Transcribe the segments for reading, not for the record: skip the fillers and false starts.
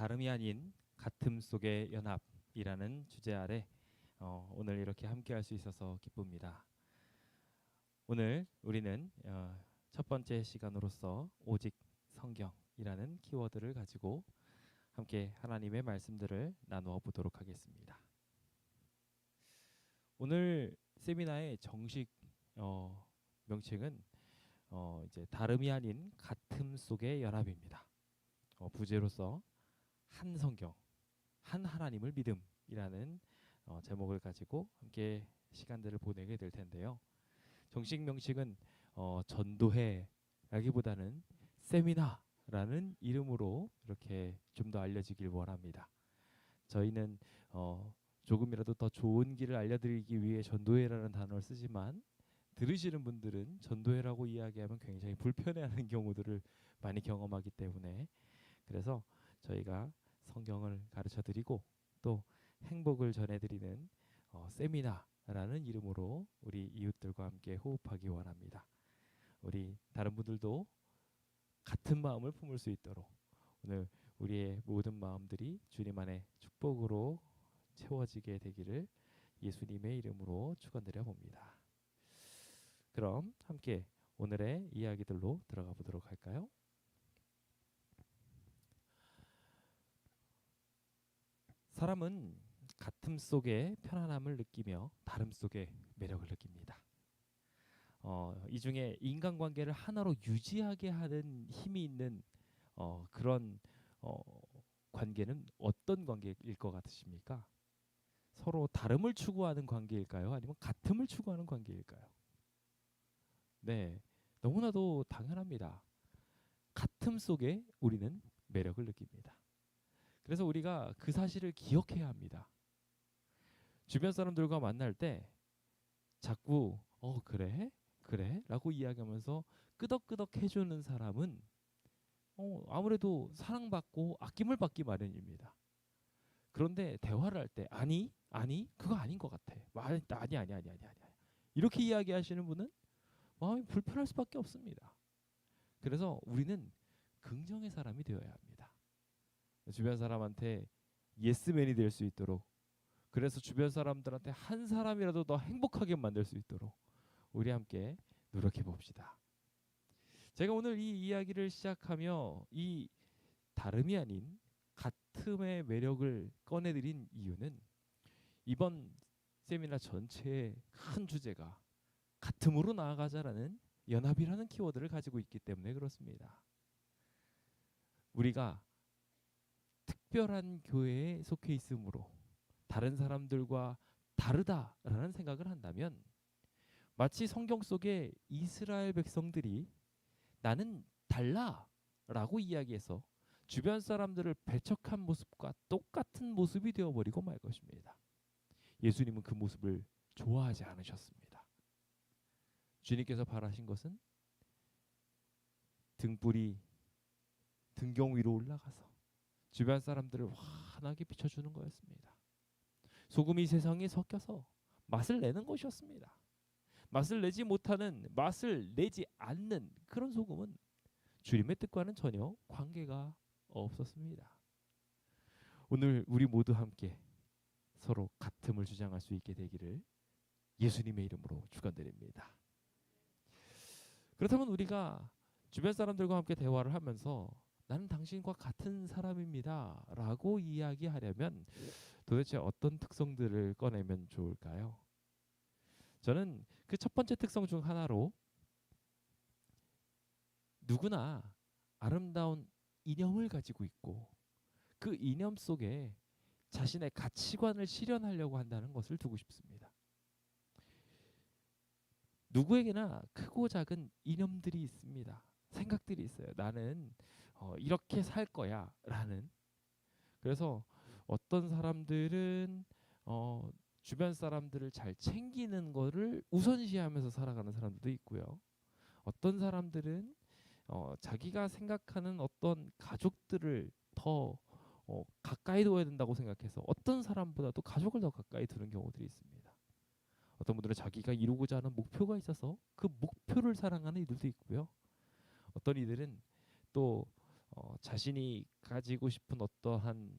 다름이 아닌 같음 속의 연합이라는 주제 아래 오늘 이렇게 함께할 수 있어서 기쁩니다. 오늘 우리는 첫 번째 시간으로서 오직 성경이라는 키워드를 가지고 함께 하나님의 말씀들을 나누어 보도록 하겠습니다. 오늘 세미나의 정식 명칭은 이제 다름이 아닌 같음 속의 연합입니다. 부제로서 한 성경, 한 하나님을 믿음이라는 제목을 가지고 함께 시간들을 보내게 될 텐데요. 정식 명칭은 전도회라기보다는 세미나라는 이름으로 이렇게 좀 더 알려지길 원합니다. 저희는 조금이라도 더 좋은 길을 알려드리기 위해 전도회라는 단어를 쓰지만 들으시는 분들은 전도회라고 이야기하면 굉장히 불편해하는 경우들을 많이 경험하기 때문에 그래서 저희가 성경을 가르쳐드리고 또 행복을 전해드리는 세미나라는 이름으로 우리 이웃들과 함께 호흡하기 원합니다. 우리 다른 분들도 같은 마음을 품을 수 있도록 오늘 우리의 모든 마음들이 주님 안의 축복으로 채워지게 되기를 예수님의 이름으로 축원드려 봅니다. 그럼 함께 오늘의 이야기들로 들어가 보도록 할까요? 사람은 같음 속에 편안함을 느끼며 다름 속에 매력을 느낍니다. 이 중에 인간관계를 하나로 유지하게 하는 힘이 있는 그런 관계는 어떤 관계일 것 같으십니까? 서로 다름을 추구하는 관계일까요? 아니면 같음을 추구하는 관계일까요? 네, 너무나도 당연합니다. 같음 속에 우리는 매력을 느낍니다. 그래서 우리가 그 사실을 기억해야 합니다. 주변 사람들과 만날 때 자꾸 그래? 그래? 라고 이야기하면서 끄덕끄덕 해주는 사람은 아무래도 사랑받고 아낌을 받기 마련입니다. 그런데 대화를 할 때 아니 그거 아닌 것 같아. 아니 이렇게 이야기하시는 분은 마음이 불편할 수밖에 없습니다. 그래서 우리는 긍정의 사람이 되어야 합니다. 주변 사람한테 예스맨이 될 수 있도록 그래서 주변 사람들한테 한 사람이라도 더 행복하게 만들 수 있도록 우리 함께 노력해 봅시다. 제가 오늘 이 이야기를 시작하며 이 다름이 아닌 같음의 매력을 꺼내드린 이유는 이번 세미나 전체의 큰 주제가 같음으로 나아가자라는 연합이라는 키워드를 가지고 있기 때문에 그렇습니다. 우리가 특별한 교회에 속해 있으므로 다른 사람들과 다르다라는 생각을 한다면 마치 성경 속의 이스라엘 백성들이 나는 달라라고 이야기해서 주변 사람들을 배척한 모습과 똑같은 모습이 되어버리고 말 것입니다. 예수님은 그 모습을 좋아하지 않으셨습니다. 주님께서 바라신 것은 등경 위로 올라가서 주변 사람들을 환하게 비춰주는 거였습니다. 소금이 세상에 섞여서 맛을 내는 것이었습니다. 맛을 내지 않는 그런 소금은 주님의 뜻과는 전혀 관계가 없었습니다. 오늘 우리 모두 함께 서로 같음을 주장할 수 있게 되기를 예수님의 이름으로 축원드립니다. 그렇다면 우리가 주변 사람들과 함께 대화를 하면서 나는 당신과 같은 사람입니다 라고 이야기하려면 도대체 어떤 특성들을 꺼내면 좋을까요? 저는 그 첫 번째 특성 중 하나로 누구나 아름다운 이념을 가지고 있고 그 이념 속에 자신의 가치관을 실현하려고 한다는 것을 두고 싶습니다. 누구에게나 크고 작은 이념들이 있습니다. 생각들이 있어요. 나는 이렇게 살 거야 라는. 그래서 어떤 사람들은 주변 사람들을 잘 챙기는 거를 우선시하면서 살아가는 사람들도 있고요. 어떤 사람들은 자기가 생각하는 어떤 가족들을 더 가까이 둬야 된다고 생각해서 어떤 사람보다도 가족을 더 가까이 두는 경우들이 있습니다. 어떤 분들은 자기가 이루고자 하는 목표가 있어서 그 목표를 사랑하는 이들도 있고요. 어떤 이들은 또 자신이 가지고 싶은 어떠한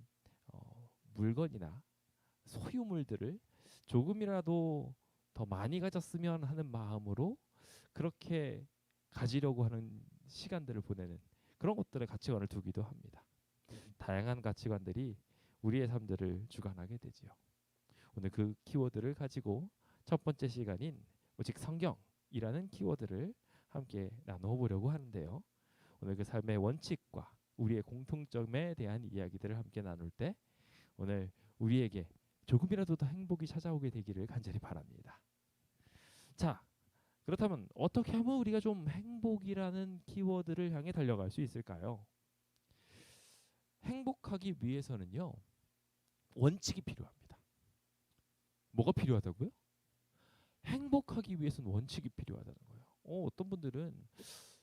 물건이나 소유물들을 조금이라도 더 많이 가졌으면 하는 마음으로 그렇게 가지려고 하는 시간들을 보내는 그런 것들의 가치관을 두기도 합니다. 다양한 가치관들이 우리의 삶들을 주관하게 되지요. 오늘 그 키워드를 가지고 첫 번째 시간인 오직 성경이라는 키워드를 함께 나누어 보려고 하는데요. 오늘 그 삶의 원칙과 우리의 공통점에 대한 이야기들을 함께 나눌 때 오늘 우리에게 조금이라도 더 행복이 찾아오게 되기를 간절히 바랍니다. 자, 그렇다면 어떻게 하면 우리가 좀 행복이라는 키워드를 향해 달려갈 수 있을까요? 행복하기 위해서는요, 원칙이 필요합니다. 뭐가 필요하다고요? 행복하기 위해서는 원칙이 필요하다는 거예요. 어떤 분들은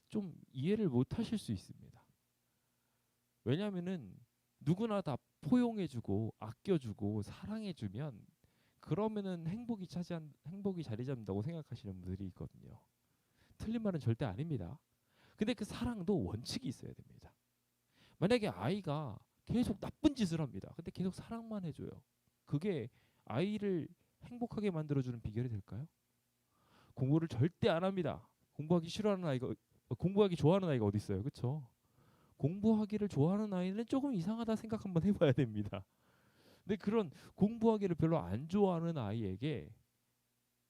좀 이해를 못 하실 수 있습니다. 왜냐하면은 누구나 다 포용해주고 아껴주고 사랑해주면 그러면은 행복이 자리 잡는다고 생각하시는 분들이 있거든요. 틀린 말은 절대 아닙니다. 근데 그 사랑도 원칙이 있어야 됩니다. 만약에 아이가 계속 나쁜 짓을 합니다. 근데 계속 사랑만 해줘요. 그게 아이를 행복하게 만들어주는 비결이 될까요? 공부를 절대 안 합니다. 공부하기 좋아하는 아이가 어디 있어요, 그렇죠? 공부하기를 좋아하는 아이는 조금 이상하다 생각 한번 해봐야 됩니다. 근데 그런 공부하기를 별로 안 좋아하는 아이에게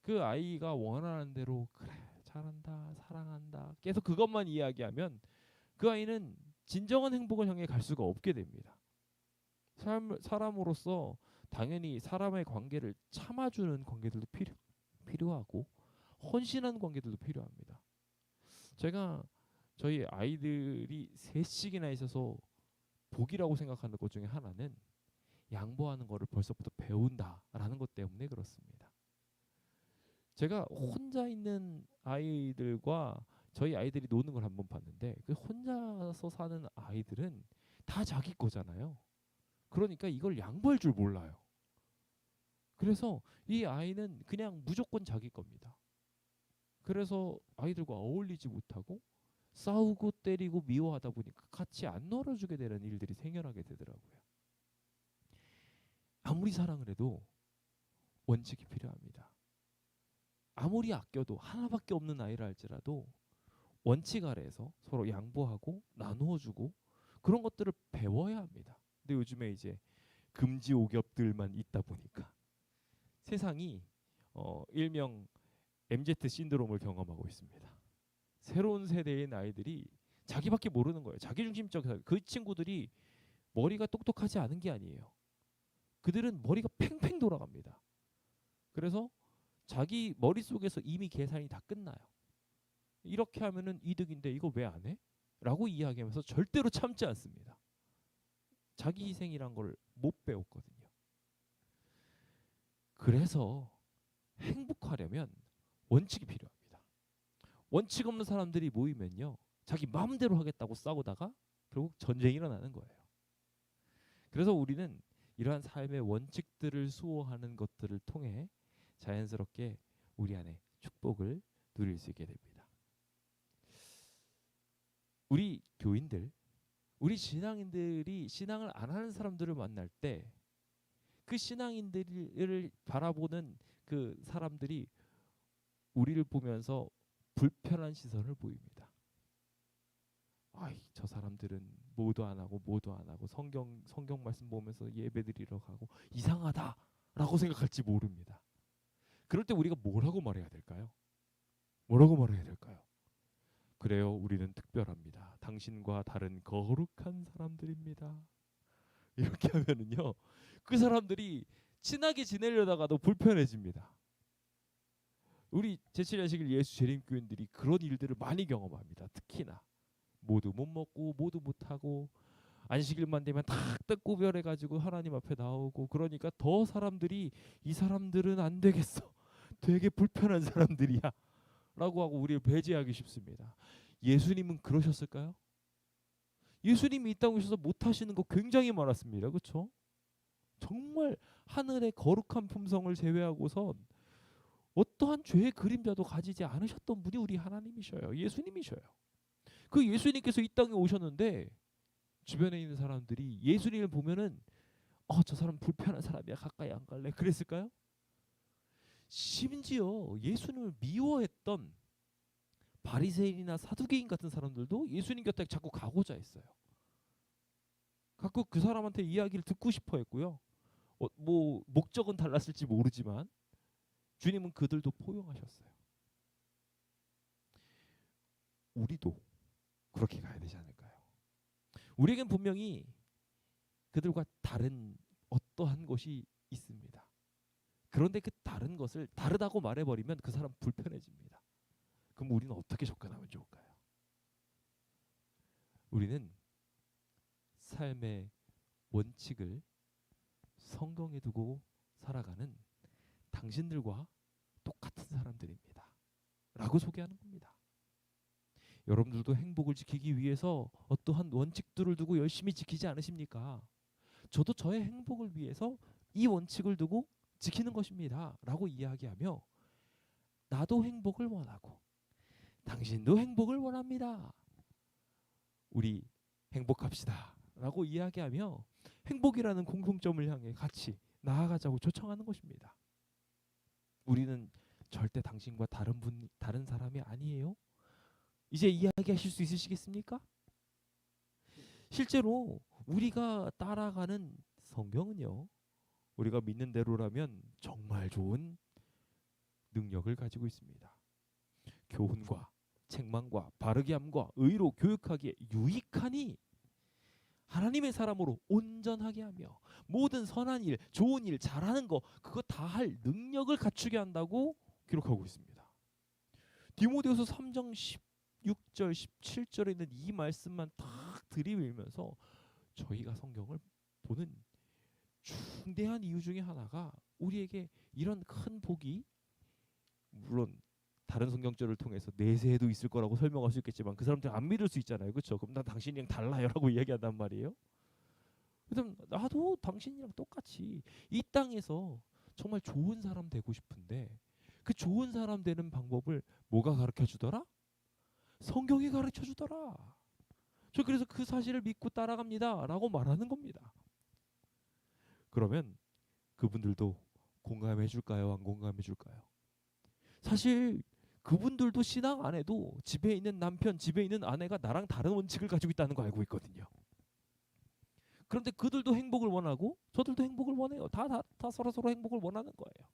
그 아이가 원하는 대로 그래 잘한다 사랑한다 계속 그것만 이야기하면 그 아이는 진정한 행복을 향해 갈 수가 없게 됩니다. 사람으로서 당연히 사람의 관계를 참아주는 관계들도 필요하고 헌신하는 관계들도 필요합니다. 제가 저희 아이들이 셋씩이나 있어서 복이라고 생각하는 것 중에 하나는 양보하는 거를 벌써부터 배운다라는 것 때문에 그렇습니다. 제가 혼자 있는 아이들과 저희 아이들이 노는 걸 한번 봤는데 그 혼자서 사는 아이들은 다 자기 거잖아요. 그러니까 이걸 양보할 줄 몰라요. 그래서 이 아이는 그냥 무조건 자기 겁니다. 그래서 아이들과 어울리지 못하고 싸우고 때리고 미워하다 보니까 같이 안 놀아주게 되는 일들이 생겨나게 되더라고요. 아무리 사랑을 해도 원칙이 필요합니다. 아무리 아껴도 하나밖에 없는 아이라 할지라도 원칙 아래에서 서로 양보하고 나누어주고 그런 것들을 배워야 합니다. 근데 요즘에 이제 금지 오겹들만 있다 보니까 세상이 일명 MZ 신드롬을 경험하고 있습니다. 새로운 세대의 아이들이 자기밖에 모르는 거예요. 자기중심적 그 친구들이 머리가 똑똑하지 않은 게 아니에요. 그들은 머리가 팽팽 돌아갑니다. 그래서 자기 머릿속에서 이미 계산이 다 끝나요. 이렇게 하면은 이득인데 이거 왜 안 해? 라고 이야기하면서 절대로 참지 않습니다. 자기 희생이란 걸 못 배웠거든요. 그래서 행복하려면 원칙이 필요합니다. 원칙 없는 사람들이 모이면요. 자기 마음대로 하겠다고 싸우다가 결국 전쟁이 일어나는 거예요. 그래서 우리는 이러한 삶의 원칙들을 수호하는 것들을 통해 자연스럽게 우리 안에 축복을 누릴 수 있게 됩니다. 우리 교인들, 우리 신앙인들이 신앙을 안 하는 사람들을 만날 때 그 신앙인들을 바라보는 그 사람들이 우리를 보면서 불편한 시선을 보입니다. 저 사람들은 뭐도 안 하고 성경 말씀 보면서 예배드리러 가고 이상하다라고 생각할지 모릅니다. 그럴 때 우리가 뭐라고 말해야 될까요? 뭐라고 말해야 될까요? 그래요, 우리는 특별합니다. 당신과 다른 거룩한 사람들입니다. 이렇게 하면은요, 그 사람들이 친하게 지내려다가도 불편해집니다. 우리 제7야식일 예수 재림교인들이 그런 일들을 많이 경험합니다. 특히나 모두 못 먹고 모두 못 하고 안식일만 되면 탁탁 구별해가지고 하나님 앞에 나오고 그러니까 더 사람들이 이 사람들은 안 되겠어. 되게 불편한 사람들이야. 라고 하고 우리를 배제하기 쉽습니다. 예수님은 그러셨을까요? 예수님이 이 땅에 오셔서 못하시는 거 굉장히 많았습니다. 그렇죠? 정말 하늘의 거룩한 품성을 제외하고선 어떠한 죄의 그림자도 가지지 않으셨던 분이 우리 하나님이셔요. 예수님이셔요. 그 예수님께서 이 땅에 오셨는데 주변에 있는 사람들이 예수님을 보면은 저 사람 불편한 사람이야, 가까이 안 갈래, 그랬을까요? 심지어 예수님을 미워했던 바리새인이나 사두개인 같은 사람들도 예수님 곁에 자꾸 가고자 했어요. 자꾸 그 사람한테 이야기를 듣고 싶어 했고요. 뭐 목적은 달랐을지 모르지만 주님은 그들도 포용하셨어요. 우리도 그렇게 가야 되지 않을까요? 우리에겐 분명히 그들과 다른 어떠한 것이 있습니다. 그런데 그 다른 것을 다르다고 말해버리면 그 사람 불편해집니다. 그럼 우리는 어떻게 접근하면 좋을까요? 우리는 삶의 원칙을 성경에 두고 살아가는 당신들과 똑같은 사람들입니다. 라고 소개하는 겁니다. 여러분들도 행복을 지키기 위해서 어떠한 원칙들을 두고 열심히 지키지 않으십니까? 저도 저의 행복을 위해서 이 원칙을 두고 지키는 것입니다. 라고 이야기하며 나도 행복을 원하고 당신도 행복을 원합니다. 우리 행복합시다. 라고 이야기하며 행복이라는 공통점을 향해 같이 나아가자고 초청하는 것입니다. 우리는 절대 당신과 다른 사람이 아니에요. 이제 이야기하실 수 있으시겠습니까? 실제로 우리가 따라가는 성경은요, 우리가 믿는 대로라면 정말 좋은 능력을 가지고 있습니다. 교훈과 책망과 바르게 함과 의로 교육하기에 유익하니 하나님의 사람으로 온전하게 하며 모든 선한 일, 좋은 일, 잘하는 거 그거 다 할 능력을 갖추게 한다고 기록하고 있습니다. 디모데후서 3장 16절 17절에 있는 이 말씀만 딱 들이밀면서 저희가 성경을 보는 중대한 이유 중에 하나가 우리에게 이런 큰 복이, 물론 다른 성경절을 통해서 내세에도 있을 거라고 설명할 수 있겠지만 그 사람들 안 믿을 수 있잖아요. 그렇죠? 그럼 난 당신이랑 달라요라고 이야기한단 말이에요. 그럼 나도 당신이랑 똑같이 이 땅에서 정말 좋은 사람 되고 싶은데 그 좋은 사람 되는 방법을 뭐가 가르쳐 주더라? 성경이 가르쳐 주더라. 저 그래서 그 사실을 믿고 따라갑니다 라고 말하는 겁니다. 그러면 그분들도 공감해 줄까요? 안 공감해 줄까요? 사실 그분들도 신앙 안 해도 집에 있는 남편, 집에 있는 아내가 나랑 다른 원칙을 가지고 있다는 거 알고 있거든요. 그런데 그들도 행복을 원하고 저들도 행복을 원해요. 다 서로 행복을 원하는 거예요.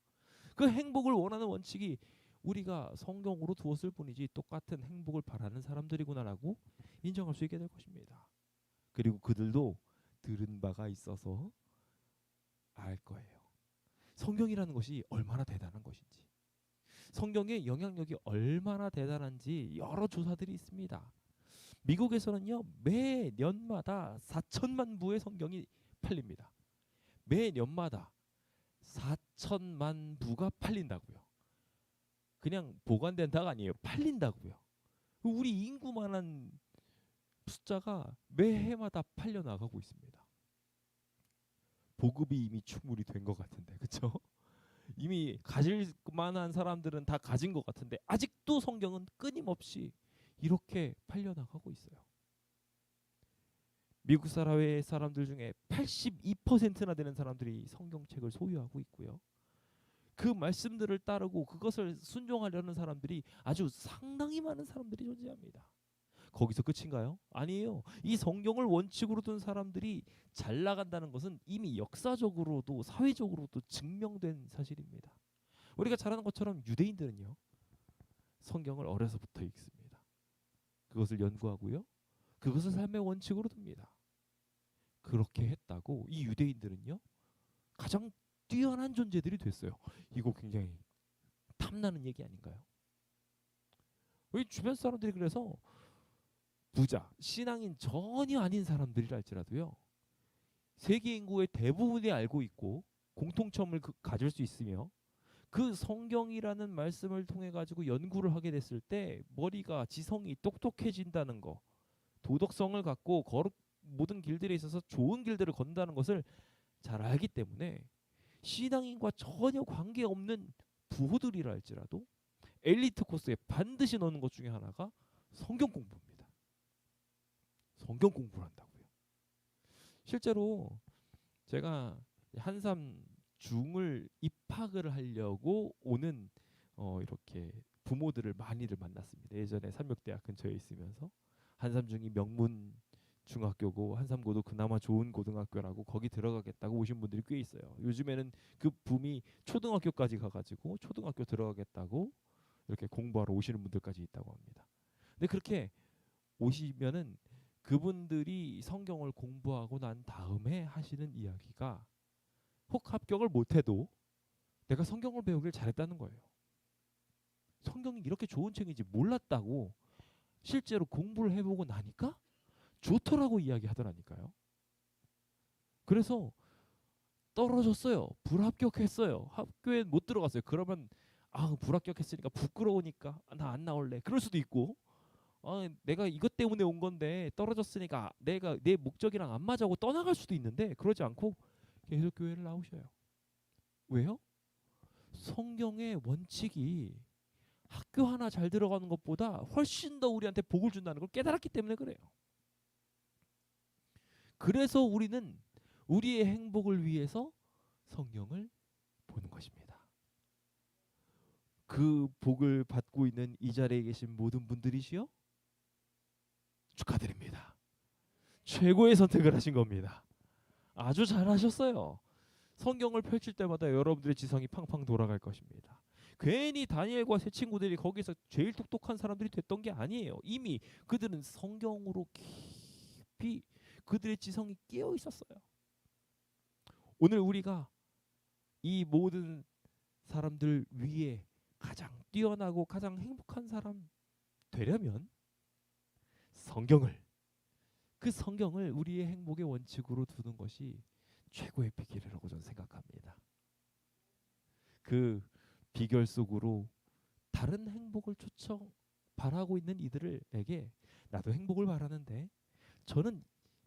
그 행복을 원하는 원칙이 우리가 성경으로 두었을 뿐이지 똑같은 행복을 바라는 사람들이구나라고 인정할 수 있게 될 것입니다. 그리고 그들도 들은 바가 있어서 알 거예요. 성경이라는 것이 얼마나 대단한 것인지, 성경의 영향력이 얼마나 대단한지 여러 조사들이 있습니다. 미국에서는요, 매년마다 4천만 부의 성경이 팔립니다. 매년마다 4천만 부가 팔린다고요. 그냥 보관된다가 아니에요. 팔린다고요. 우리 인구만한 숫자가 매해마다 팔려 나가고 있습니다. 보급이 이미 충분히 된 것 같은데, 그렇죠? 이미 가질 만한 사람들은 다 가진 것 같은데 아직도 성경은 끊임없이 이렇게 팔려 나가고 있어요. 미국 사회 사람들 중에 82%나 되는 사람들이 성경책을 소유하고 있고요. 그 말씀들을 따르고 그것을 순종하려는 사람들이 아주 상당히 많은 사람들이 존재합니다. 거기서 끝인가요? 아니에요. 이 성경을 원칙으로 둔 사람들이 잘 나간다는 것은 이미 역사적으로도 사회적으로도 증명된 사실입니다. 우리가 잘 아는 것처럼 유대인들은요, 성경을 어려서부터 읽습니다. 그것을 연구하고요, 그것을 삶의 원칙으로 둡니다. 그렇게 했다고 이 유대인들은요, 가장 뛰어난 존재들이 됐어요. 이거 굉장히 탐나는 얘기 아닌가요? 우리 주변 사람들이 그래서 부자, 신앙인 전혀 아닌 사람들이라 할지라도요, 세계 인구의 대부분이 알고 있고 공통점을 가질 수 있으며 그 성경이라는 말씀을 통해 가지고 연구를 하게 됐을 때 머리가 지성이 똑똑해진다는 거, 도덕성을 갖고 모든 길들에 있어서 좋은 길들을 건다는 것을 잘 알기 때문에 신앙인과 전혀 관계없는 부호들이라 할지라도 엘리트 코스에 반드시 넣는 것 중에 하나가 성경 공부입니다. 성경 공부를 한다고요. 실제로 제가 한삼 중을 입학을 하려고 오는 이렇게 부모들을 많이들 만났습니다. 예전에 삼육대학 근처에 있으면서 한삼중이 명문 중학교고 한삼고도 그나마 좋은 고등학교라고 거기 들어가겠다고 오신 분들이 꽤 있어요. 요즘에는 그 붐이 초등학교까지 가가지고 초등학교 들어가겠다고 이렇게 공부하러 오시는 분들까지 있다고 합니다. 근데 그렇게 오시면은 그분들이 성경을 공부하고 난 다음에 하시는 이야기가 혹 합격을 못해도 내가 성경을 배우길 잘했다는 거예요. 성경이 이렇게 좋은 책인지 몰랐다고 실제로 공부를 해보고 나니까 좋더라고 이야기하더라니까요. 그래서 떨어졌어요. 불합격했어요. 학교에 못 들어갔어요. 그러면 불합격했으니까 부끄러우니까 나 안 나올래. 그럴 수도 있고 내가 이것 때문에 온 건데 떨어졌으니까 내가 내 목적이랑 안 맞아고 떠나갈 수도 있는데 그러지 않고 계속 교회를 나오셔요. 왜요? 성경의 원칙이 학교 하나 잘 들어가는 것보다 훨씬 더 우리한테 복을 준다는 걸 깨달았기 때문에 그래요. 그래서 우리는 우리의 행복을 위해서 성경을 보는 것입니다. 그 복을 받고 있는 이 자리에 계신 모든 분들이시여 축하드립니다. 최고의 선택을 하신 겁니다. 아주 잘하셨어요. 성경을 펼칠 때마다 여러분들의 지성이 팡팡 돌아갈 것입니다. 괜히 다니엘과 세 친구들이 거기서 제일 똑똑한 사람들이 됐던 게 아니에요. 이미 그들은 성경으로 깊이 그들의 지성이 깨어 있었어요. 오늘 우리가 이 모든 사람들 위에 가장 뛰어나고 가장 행복한 사람 되려면 그 성경을 우리의 행복의 원칙으로 두는 것이 최고의 비결이라고 저는 생각합니다. 그 비결 속으로 다른 행복을 바라고 있는 이들에게 나도 행복을 바라는데 저는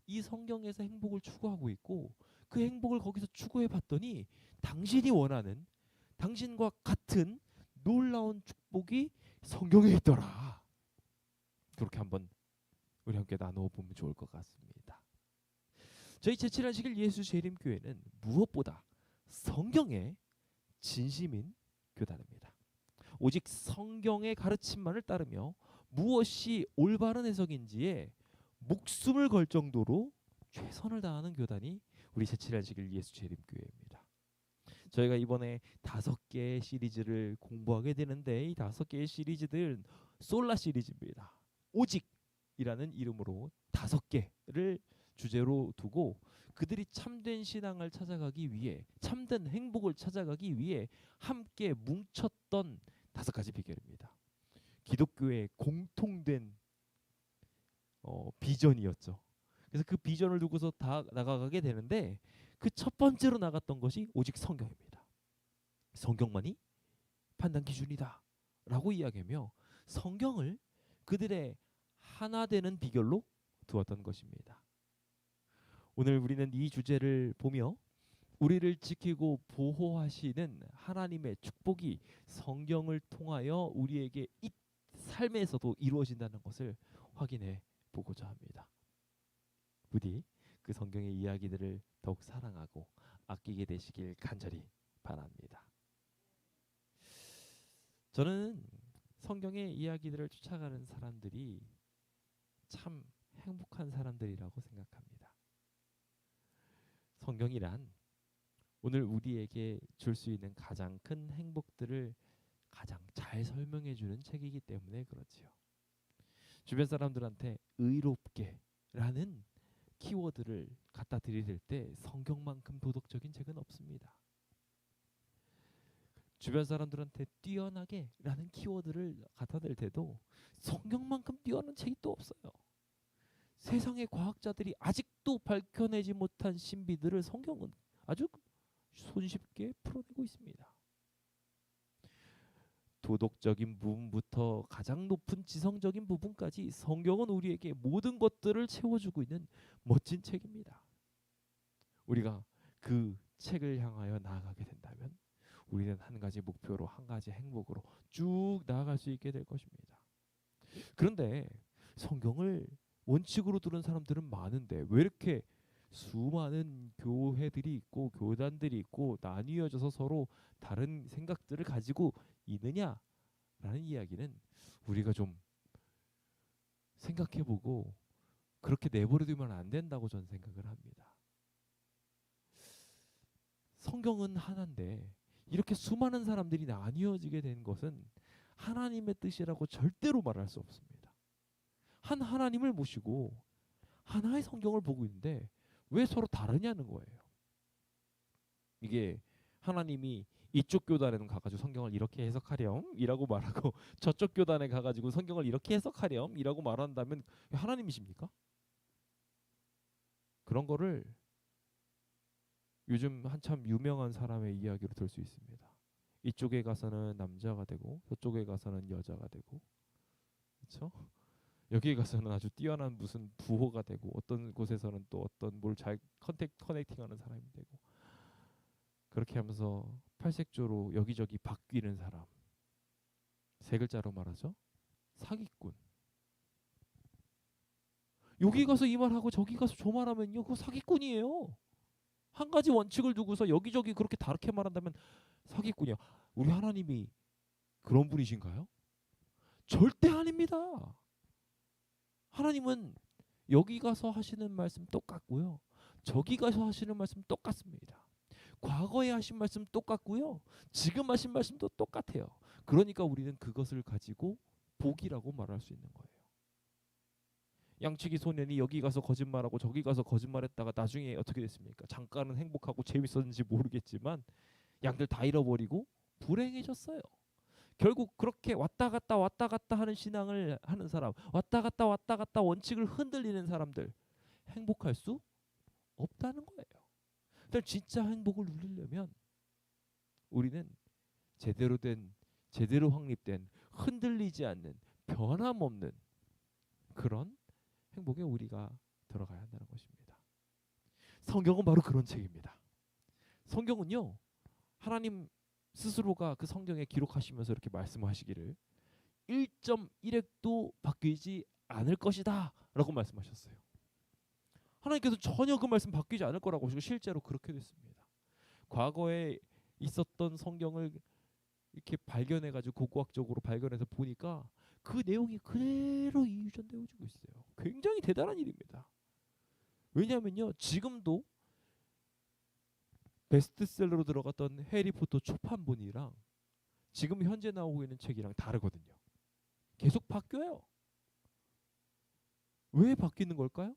이 성경에서 행복을 추구하고 있고 그 행복을 거기서 추구해 봤더니 당신이 원하는 당신과 같은 놀라운 축복이 성경에 있더라. 그렇게 한번 우리 함께 나누어 보면 좋을 것 같습니다. 저희 제7안식일 예수 재림교회는 무엇보다 성경의 진심인 교단입니다. 오직 성경의 가르침만을 따르며 무엇이 올바른 해석인지에 목숨을 걸 정도로 최선을 다하는 교단이 우리 제7안식일 예수 재림교회입니다. 저희가 이번에 5개의 시리즈를 공부하게 되는데 이 5개의 시리즈들은 솔라 시리즈입니다. 오직이라는 이름으로 5개를 주제로 두고 그들이 참된 신앙을 찾아가기 위해 참된 행복을 찾아가기 위해 함께 뭉쳤던 5가지 비결입니다. 기독교의 공통된 비전이었죠. 그래서 그 비전을 두고서 다 나가게 되는데 그 첫 번째로 나갔던 것이 오직 성경입니다. 성경만이 판단 기준이다 라고 이야기하며 성경을 그들의 하나 되는 비결로 두었던 것입니다. 오늘 우리는 이 주제를 보며 우리를 지키고 보호하시는 하나님의 축복이 성경을 통하여 우리에게 이 삶에서도 이루어진다는 것을 확인해 보고자 합니다. 부디 그 성경의 이야기들을 더욱 사랑하고 아끼게 되시길 간절히 바랍니다. 저는 성경의 이야기들을 쫓아가는 사람들이 참 행복한 사람들이라고 생각합니다. 성경이란 오늘 우리에게 줄 수 있는 가장 큰 행복들을 가장 잘 설명해 주는 책이기 때문에 그렇지요. 주변 사람들한테 의롭게라는 키워드를 갖다 드릴 때 성경만큼 도덕적인 책은 없습니다. 주변 사람들한테 뛰어나게라는 키워드를 갖다 댈 때도 성경만큼 뛰어난 책이 또 없어요. 세상의 과학자들이 아직도 밝혀내지 못한 신비들을 성경은 아주 손쉽게 풀어내고 있습니다. 도덕적인 부분부터 가장 높은 지성적인 부분까지 성경은 우리에게 모든 것들을 채워주고 있는 멋진 책입니다. 우리가 그 책을 향하여 나아가게 된다면 우리는 한 가지 목표로 한 가지 행복으로 쭉 나아갈 수 있게 될 것입니다. 그런데 성경을 원칙으로 두는 사람들은 많은데 왜 이렇게 수많은 교회들이 있고 교단들이 있고 나뉘어져서 서로 다른 생각들을 가지고 있느냐라는 이야기는 우리가 좀 생각해보고 그렇게 내버려두면 안 된다고 저는 생각을 합니다. 성경은 하나인데 이렇게 수많은 사람들이 나뉘어지게 된 것은 하나님의 뜻이라고 절대로 말할 수 없습니다. 한 하나님을 모시고 하나의 성경을 보고 있는데 왜 서로 다르냐는 거예요. 이게 하나님이 이쪽 교단에는 가가지고 성경을 이렇게 해석하렴이라고 말하고 저쪽 교단에 가가지고 성경을 이렇게 해석하렴이라고 말한다면 하나님이십니까? 그런 거를 요즘 한참 유명한 사람의 이야기로 들 수 있습니다. 이쪽에 가서는 남자가 되고 저쪽에 가서는 여자가 되고, 그렇죠? 여기에 가서는 아주 뛰어난 무슨 부호가 되고 어떤 곳에서는 또 어떤 뭘 잘 커넥팅하는 사람이 되고, 그렇게 하면서 팔색조로 여기저기 바뀌는 사람, 세 글자로 말하죠. 사기꾼. 여기 가서 이 말하고 저기 가서 저 말하면요, 그거 사기꾼이에요. 한 가지 원칙을 두고서 여기저기 그렇게 다르게 말한다면 사기꾼이야. 우리 하나님이 그런 분이신가요? 절대 아닙니다. 하나님은 여기 가서 하시는 말씀 똑같고요, 저기 가서 하시는 말씀 똑같습니다. 과거에 하신 말씀 똑같고요, 지금 하신 말씀도 똑같아요. 그러니까 우리는 그것을 가지고 복이라고 말할 수 있는 거예요. 양치기 소년이 여기 가서 거짓말하고 저기 가서 거짓말했다가 나중에 어떻게 됐습니까? 잠깐은 행복하고 재밌었는지 모르겠지만 양들 다 잃어버리고 불행해졌어요. 결국 그렇게 왔다 갔다 하는 신앙을 하는 사람, 왔다 갔다 원칙을 흔들리는 사람들, 행복할 수 없다는 거예요. 일단 진짜 행복을 누리려면 우리는 제대로 확립된, 흔들리지 않는, 변함없는 그런 행복에 우리가 들어가야 한다는 것입니다. 성경은 바로 그런 책입니다. 성경은요, 하나님 스스로가 그 성경에 기록하시면서 이렇게 말씀하시기를 1.1핵도 바뀌지 않을 것이다 라고 말씀하셨어요. 하나님께서 전혀 그 말씀 바뀌지 않을 거라고 하시고 실제로 그렇게 됐습니다. 과거에 있었던 성경을 이렇게 발견해가지고 고고학적으로 발견해서 보니까 그 내용이 그대로 유전되어지고 있어요. 굉장히 대단한 일입니다. 왜냐하면요, 지금도 베스트셀러로 들어갔던 해리포터 초판본이랑 지금 현재 나오고 있는 책이랑 다르거든요. 계속 바뀌어요. 왜 바뀌는 걸까요?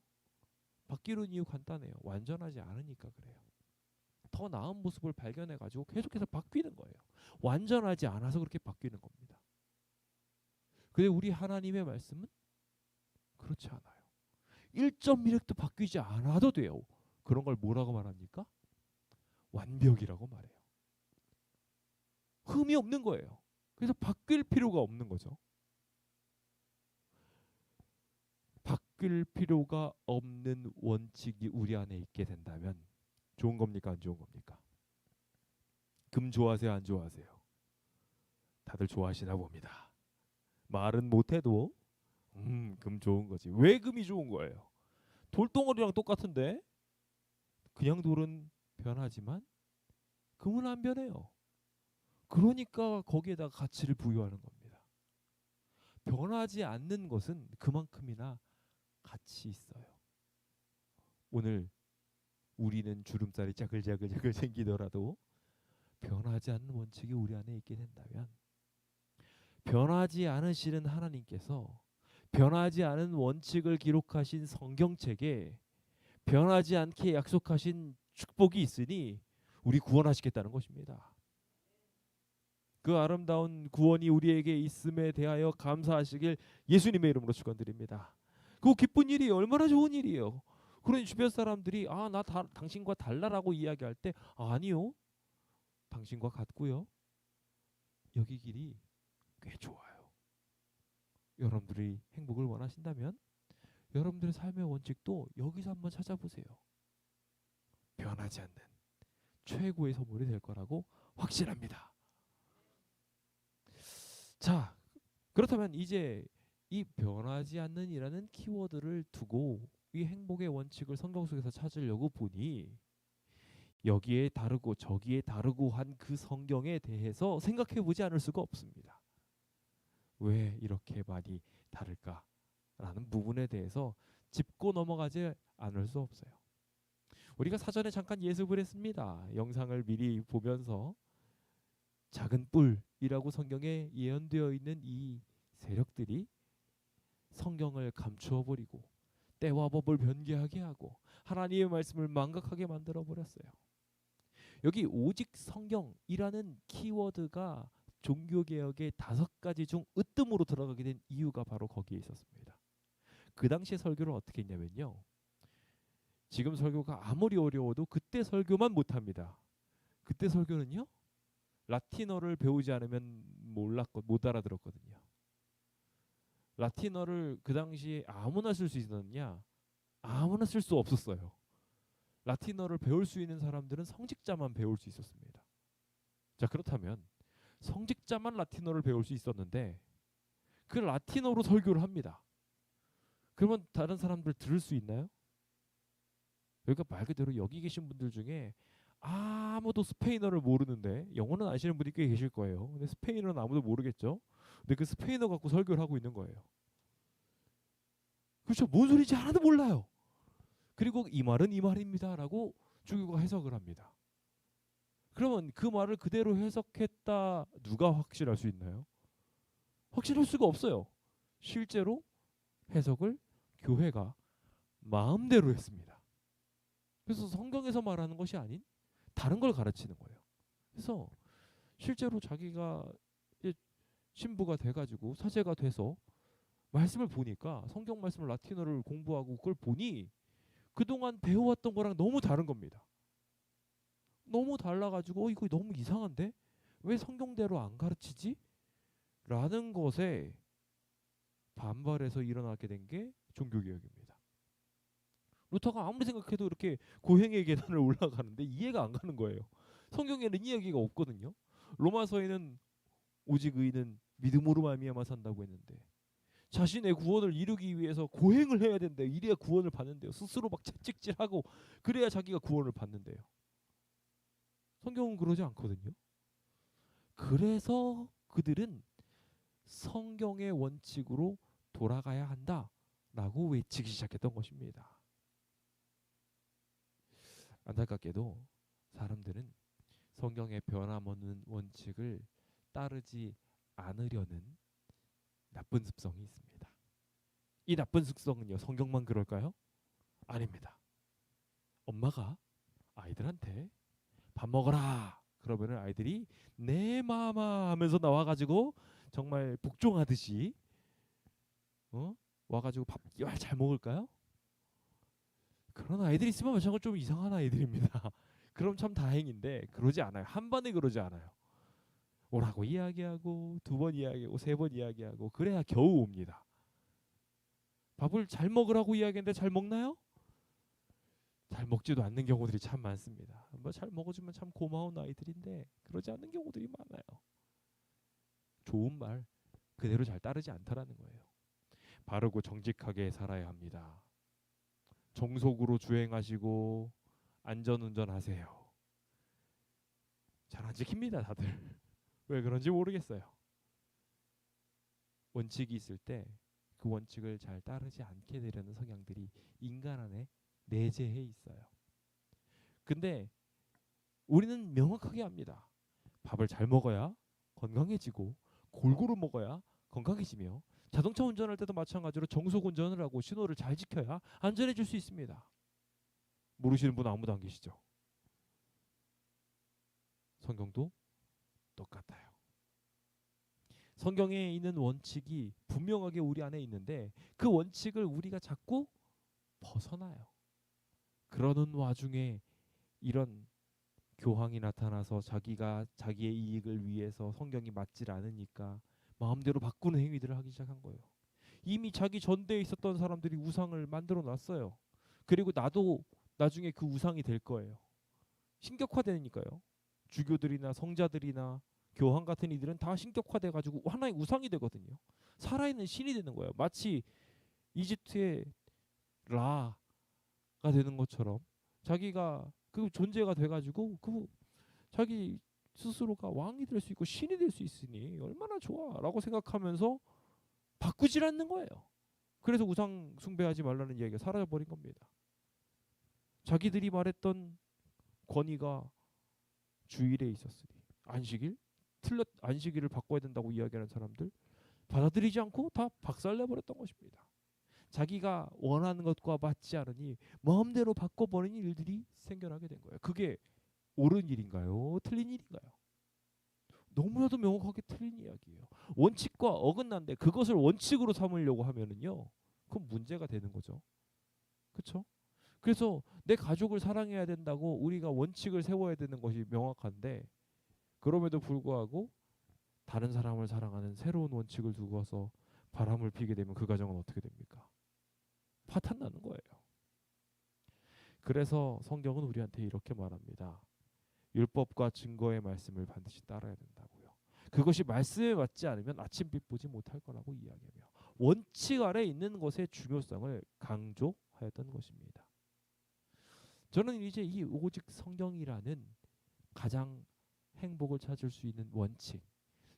바뀌는 이유 간단해요. 완전하지 않으니까 그래요. 더 나은 모습을 발견해가지고 계속해서 바뀌는 거예요. 완전하지 않아서 그렇게 바뀌는 겁니다. 근데 우리 하나님의 말씀은 그렇지 않아요. 1.1핵도 바뀌지 않아도 돼요. 그런 걸 뭐라고 말합니까? 완벽이라고 말해요. 흠이 없는 거예요. 그래서 바뀔 필요가 없는 거죠. 바뀔 필요가 없는 원칙이 우리 안에 있게 된다면 좋은 겁니까, 안 좋은 겁니까? 금 좋아하세요, 안 좋아하세요? 다들 좋아하시나 봅니다. 말은 못해도 금 좋은 거지. 왜 금이 좋은 거예요? 돌덩어리랑 똑같은데 그냥 돌은 변하지만 금은 안 변해요. 그러니까 거기에다 가치를 부여하는 겁니다. 변하지 않는 것은 그만큼이나 가치 있어요. 오늘 우리는 주름살이 자글자글 생기더라도 변하지 않는 원칙이 우리 안에 있게 된다면, 변하지 않으시는 하나님께서 변하지 않은 원칙을 기록하신 성경책에 변하지 않게 약속하신 축복이 있으니 우리 구원하시겠다는 것입니다. 그 아름다운 구원이 우리에게 있음에 대하여 감사하시길 예수님의 이름으로 축원드립니다. 그 기쁜 일이 얼마나 좋은 일이에요. 그러니 주변 사람들이 나 당신과 달라라고 이야기할 때 아니요, 당신과 같고요, 여기 길이 꽤 좋아요. 여러분들이 행복을 원하신다면 여러분들의 삶의 원칙도 여기서 한번 찾아보세요. 변하지 않는 최고의 선물이 될 거라고 확신합니다. 자, 그렇다면 이제 이 변하지 않는이라는 키워드를 두고 이 행복의 원칙을 성경 속에서 찾으려고 보니 여기에 다르고 저기에 다르고 한 그 성경에 대해서 생각해 보지 않을 수가 없습니다. 왜 이렇게 많이 다를까라는 부분에 대해서 짚고 넘어가지 않을 수 없어요. 우리가 사전에 잠깐 예습을 했습니다. 영상을 미리 보면서 작은 뿔이라고 성경에 예언되어 있는 이 세력들이 성경을 감추어 버리고 때와 법을 변개하게 하고 하나님의 말씀을 망각하게 만들어 버렸어요. 여기 오직 성경이라는 키워드가 종교개혁의 5가지 중 으뜸으로 들어가게 된 이유가 바로 거기에 있었습니다. 그 당시의 설교를 어떻게 했냐면요. 지금 설교가 아무리 어려워도 그때 설교만 못합니다. 그때 설교는요. 라틴어를 배우지 않으면 못 알아들었거든요. 라틴어를 그 당시에 아무나 쓸 수 있었느냐? 아무나 쓸 수 없었어요. 라틴어를 배울 수 있는 사람들은 성직자만 배울 수 있었습니다. 자, 그렇다면 성직자만 라틴어를 배울 수 있었는데 그 라틴어로 설교를 합니다. 그러면 다른 사람들 들을 수 있나요? 그러니까 말 그대로 여기 계신 분들 중에 아무도 스페인어를 모르는데 영어는 아시는 분이 꽤 계실 거예요. 근데 스페인어는 아무도 모르겠죠. 근데 그 스페인어 갖고 설교를 하고 있는 거예요. 그렇죠. 뭔 소리인지 하나도 몰라요. 그리고 이 말은 이 말입니다라고 주교가 해석을 합니다. 그러면 그 말을 그대로 해석했다 누가 확실할 수 있나요? 확실할 수가 없어요. 실제로 해석을 교회가 마음대로 했습니다. 그래서 성경에서 말하는 것이 아닌 다른 걸 가르치는 거예요. 그래서 실제로 자기가 신부가 돼가지고 사제가 돼서 말씀을 보니까 성경 말씀을 라틴어를 공부하고 그걸 보니 그동안 배워왔던 거랑 너무 다른 겁니다. 너무 달라가지고 이거 너무 이상한데? 왜 성경대로 안 가르치지? 라는 것에 반발해서 일어나게 된 게 종교개혁입니다. 루터가 아무리 생각해도 이렇게 고행의 계단을 올라가는데 이해가 안 가는 거예요. 성경에는 이야기가 없거든요. 로마서에는 오직 의인은 믿음으로 말미암아 산다고 했는데 자신의 구원을 이루기 위해서 고행을 해야 된대요. 이래야 구원을 받는데요. 스스로 막 채찍질하고 그래야 자기가 구원을 받는데요. 성경은 그러지 않거든요. 그래서 그들은 성경의 원칙으로 돌아가야 한다라고 외치기 시작했던 것입니다. 안타깝게도 사람들은 성경의 변함없는 원칙을 따르지 않으려는 나쁜 습성이 있습니다. 이 나쁜 습성은요, 성경만 그럴까요? 아닙니다. 엄마가 아이들한테 밥 먹어라 그러면은 아이들이 내 마마 하면서 나와가지고 정말 복종하듯이 와가지고 밥 잘 먹을까요? 그런 아이들이 있으면 저건 좀 이상한 아이들입니다. 그럼 참 다행인데 그러지 않아요. 한 번에 그러지 않아요. 오라고 이야기하고 2번 이야기하고 3번 이야기하고 그래야 겨우 옵니다. 밥을 잘 먹으라고 이야기했는데 잘 먹나요? 잘 먹지도 않는 경우들이 참 많습니다. 뭐 잘 먹어주면 참 고마운 아이들인데 그러지 않는 경우들이 많아요. 좋은 말 그대로 잘 따르지 않다라는 거예요. 바르고 정직하게 살아야 합니다. 정속으로 주행하시고 안전운전하세요. 잘 안 지킵니다 다들. 왜 그런지 모르겠어요. 원칙이 있을 때 그 원칙을 잘 따르지 않게 되려는 성향들이 인간 안에 내재해 있어요. 근데 우리는 명확하게 압니다. 밥을 잘 먹어야 건강해지고 골고루 먹어야 건강해지며 자동차 운전할 때도 마찬가지로 정속 운전을 하고 신호를 잘 지켜야 안전해질 수 있습니다. 모르시는 분 아무도 안 계시죠? 성경도 똑같아요. 성경에 있는 원칙이 분명하게 우리 안에 있는데 그 원칙을 우리가 자꾸 벗어나요. 그러는 와중에 이런 교황이 나타나서 자기가 자기의 이익을 위해서 성경이 맞질 않으니까 마음대로 바꾸는 행위들을 하기 시작한 거예요. 이미 자기 전대에 있었던 사람들이 우상을 만들어 놨어요. 그리고 나도 나중에 그 우상이 될 거예요. 신격화되니까요. 주교들이나 성자들이나 교황 같은 이들은 다 신격화돼 가지고 하나의 우상이 되거든요. 살아있는 신이 되는 거예요. 마치 이집트의 라 되는 것처럼 자기가 그 존재가 돼가지고 그 자기 스스로가 왕이 될 수 있고 신이 될 수 있으니 얼마나 좋아라고 생각하면서 바꾸질 않는 거예요. 그래서 우상 숭배하지 말라는 이야기가 사라져버린 겁니다. 자기들이 말했던 권위가 주일에 있었으니 안식일 안식일을 바꿔야 된다고 이야기하는 사람들 받아들이지 않고 다 박살내버렸던 것입니다. 자기가 원하는 것과 맞지 않으니 마음대로 바꿔버리는 일들이 생겨나게 된 거예요. 그게 옳은 일인가요? 틀린 일인가요? 너무나도 명확하게 틀린 이야기예요. 원칙과 어긋난데 그것을 원칙으로 삼으려고 하면은요, 그건 문제가 되는 거죠. 그렇죠? 그래서 내 가족을 사랑해야 된다고 우리가 원칙을 세워야 되는 것이 명확한데 그럼에도 불구하고 다른 사람을 사랑하는 새로운 원칙을 두고서 바람을 피게 되면 그 가정은 어떻게 됩니까? 파탄 나는 거예요. 그래서 성경은 우리한테 이렇게 말합니다. 율법과 증거의 말씀을 반드시 따라야 된다고요. 그것이 말씀에 맞지 않으면 아침빛 보지 못할 거라고 이야기하며 원칙 아래 있는 것의 중요성을 강조하였던 것입니다. 저는 이제 이 오직 성경이라는 가장 행복을 찾을 수 있는 원칙,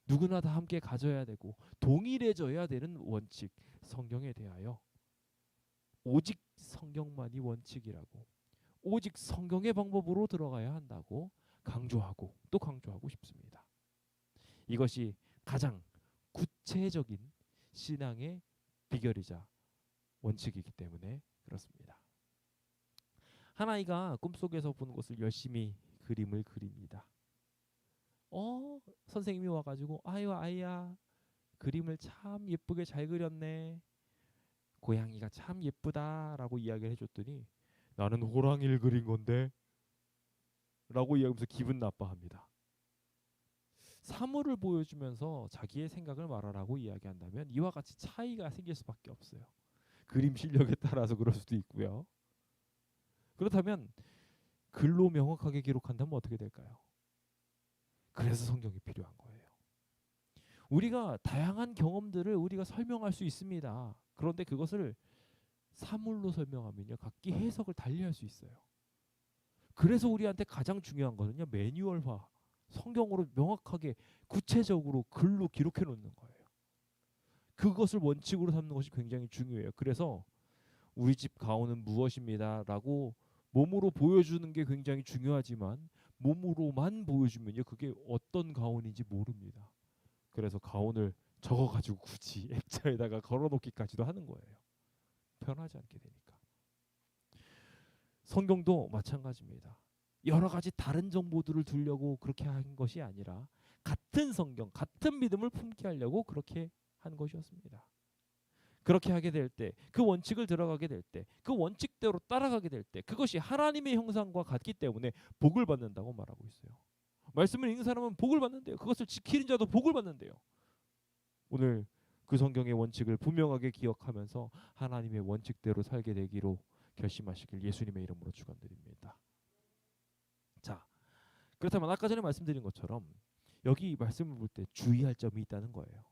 누구나 다 함께 가져야 되고 동일해져야 되는 원칙, 성경에 대하여 오직 성경만이 원칙이라고, 오직 성경의 방법으로 들어가야 한다고 강조하고 또 강조하고 싶습니다. 이것이 가장 구체적인 신앙의 비결이자 원칙이기 때문에 그렇습니다. 한 아이가 꿈속에서 본 것을 열심히 그림을 그립니다. 선생님이 와가지고 아유 아이야 그림을 참 예쁘게 잘 그렸네. 고양이가 참 예쁘다라고 이야기를 해줬더니 나는 호랑이를 그린 건데 라고 이야기하면서 기분 나빠합니다. 사물을 보여주면서 자기의 생각을 말하라고 이야기한다면 이와 같이 차이가 생길 수밖에 없어요. 그림 실력에 따라서 그럴 수도 있고요. 그렇다면 글로 명확하게 기록한다면 어떻게 될까요? 그래서 성경이 필요한 거예요. 우리가 다양한 경험들을 우리가 설명할 수 있습니다. 그런데 그것을 사물로 설명하면요, 각기 해석을 달리할 수 있어요. 그래서 우리한테 가장 중요한 거는요, 매뉴얼화, 성경으로 명확하게 구체적으로 글로 기록해 놓는 거예요. 그것을 원칙으로 삼는 것이 굉장히 중요해요. 그래서 우리 집 가온은 무엇입니다라고 몸으로 보여주는 게 굉장히 중요하지만 몸으로만 보여주면요, 그게 어떤 가온인지 모릅니다. 그래서 가온을 적어가지고 굳이 액자에다가 걸어놓기까지도 하는 거예요. 편하지 않게 되니까. 성경도 마찬가지입니다. 여러 가지 다른 정보들을 두려고 그렇게 한 것이 아니라 같은 성경, 같은 믿음을 품게 하려고 그렇게 한 것이었습니다. 그렇게 하게 될 때, 그 원칙을 들어가게 될 때, 그 원칙대로 따라가게 될 때 그것이 하나님의 형상과 같기 때문에 복을 받는다고 말하고 있어요. 말씀을 읽는 사람은 복을 받는데요. 그것을 지키는 자도 복을 받는데요. 오늘 그 성경의 원칙을 분명하게 기억하면서 하나님의 원칙대로 살게 되기로 결심하시길 예수님의 이름으로 축원드립니다. 자, 그렇다면 아까 전에 말씀드린 것처럼 여기 말씀을 볼 때 주의할 점이 있다는 거예요.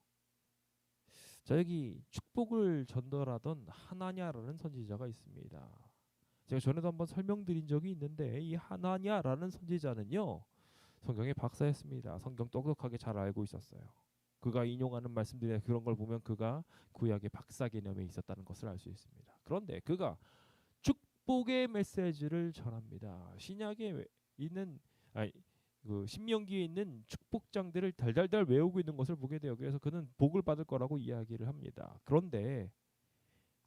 자, 여기 축복을 전달하던 하나냐라는 선지자가 있습니다. 제가 전에도 한번 설명드린 적이 있는데 이 하나냐라는 선지자는요, 성경의 박사였습니다. 성경 똑똑하게 잘 알고 있었어요. 그가 인용하는 말씀들이 그런 걸 보면 그가 구약의 박사 개념에 있었다는 것을 알 수 있습니다. 그런데 그가 축복의 메시지를 전합니다. 신약에 있는 그 신명기에 있는 축복장들을 달달달 외우고 있는 것을 보게 돼요. 그래서 그는 복을 받을 거라고 이야기를 합니다. 그런데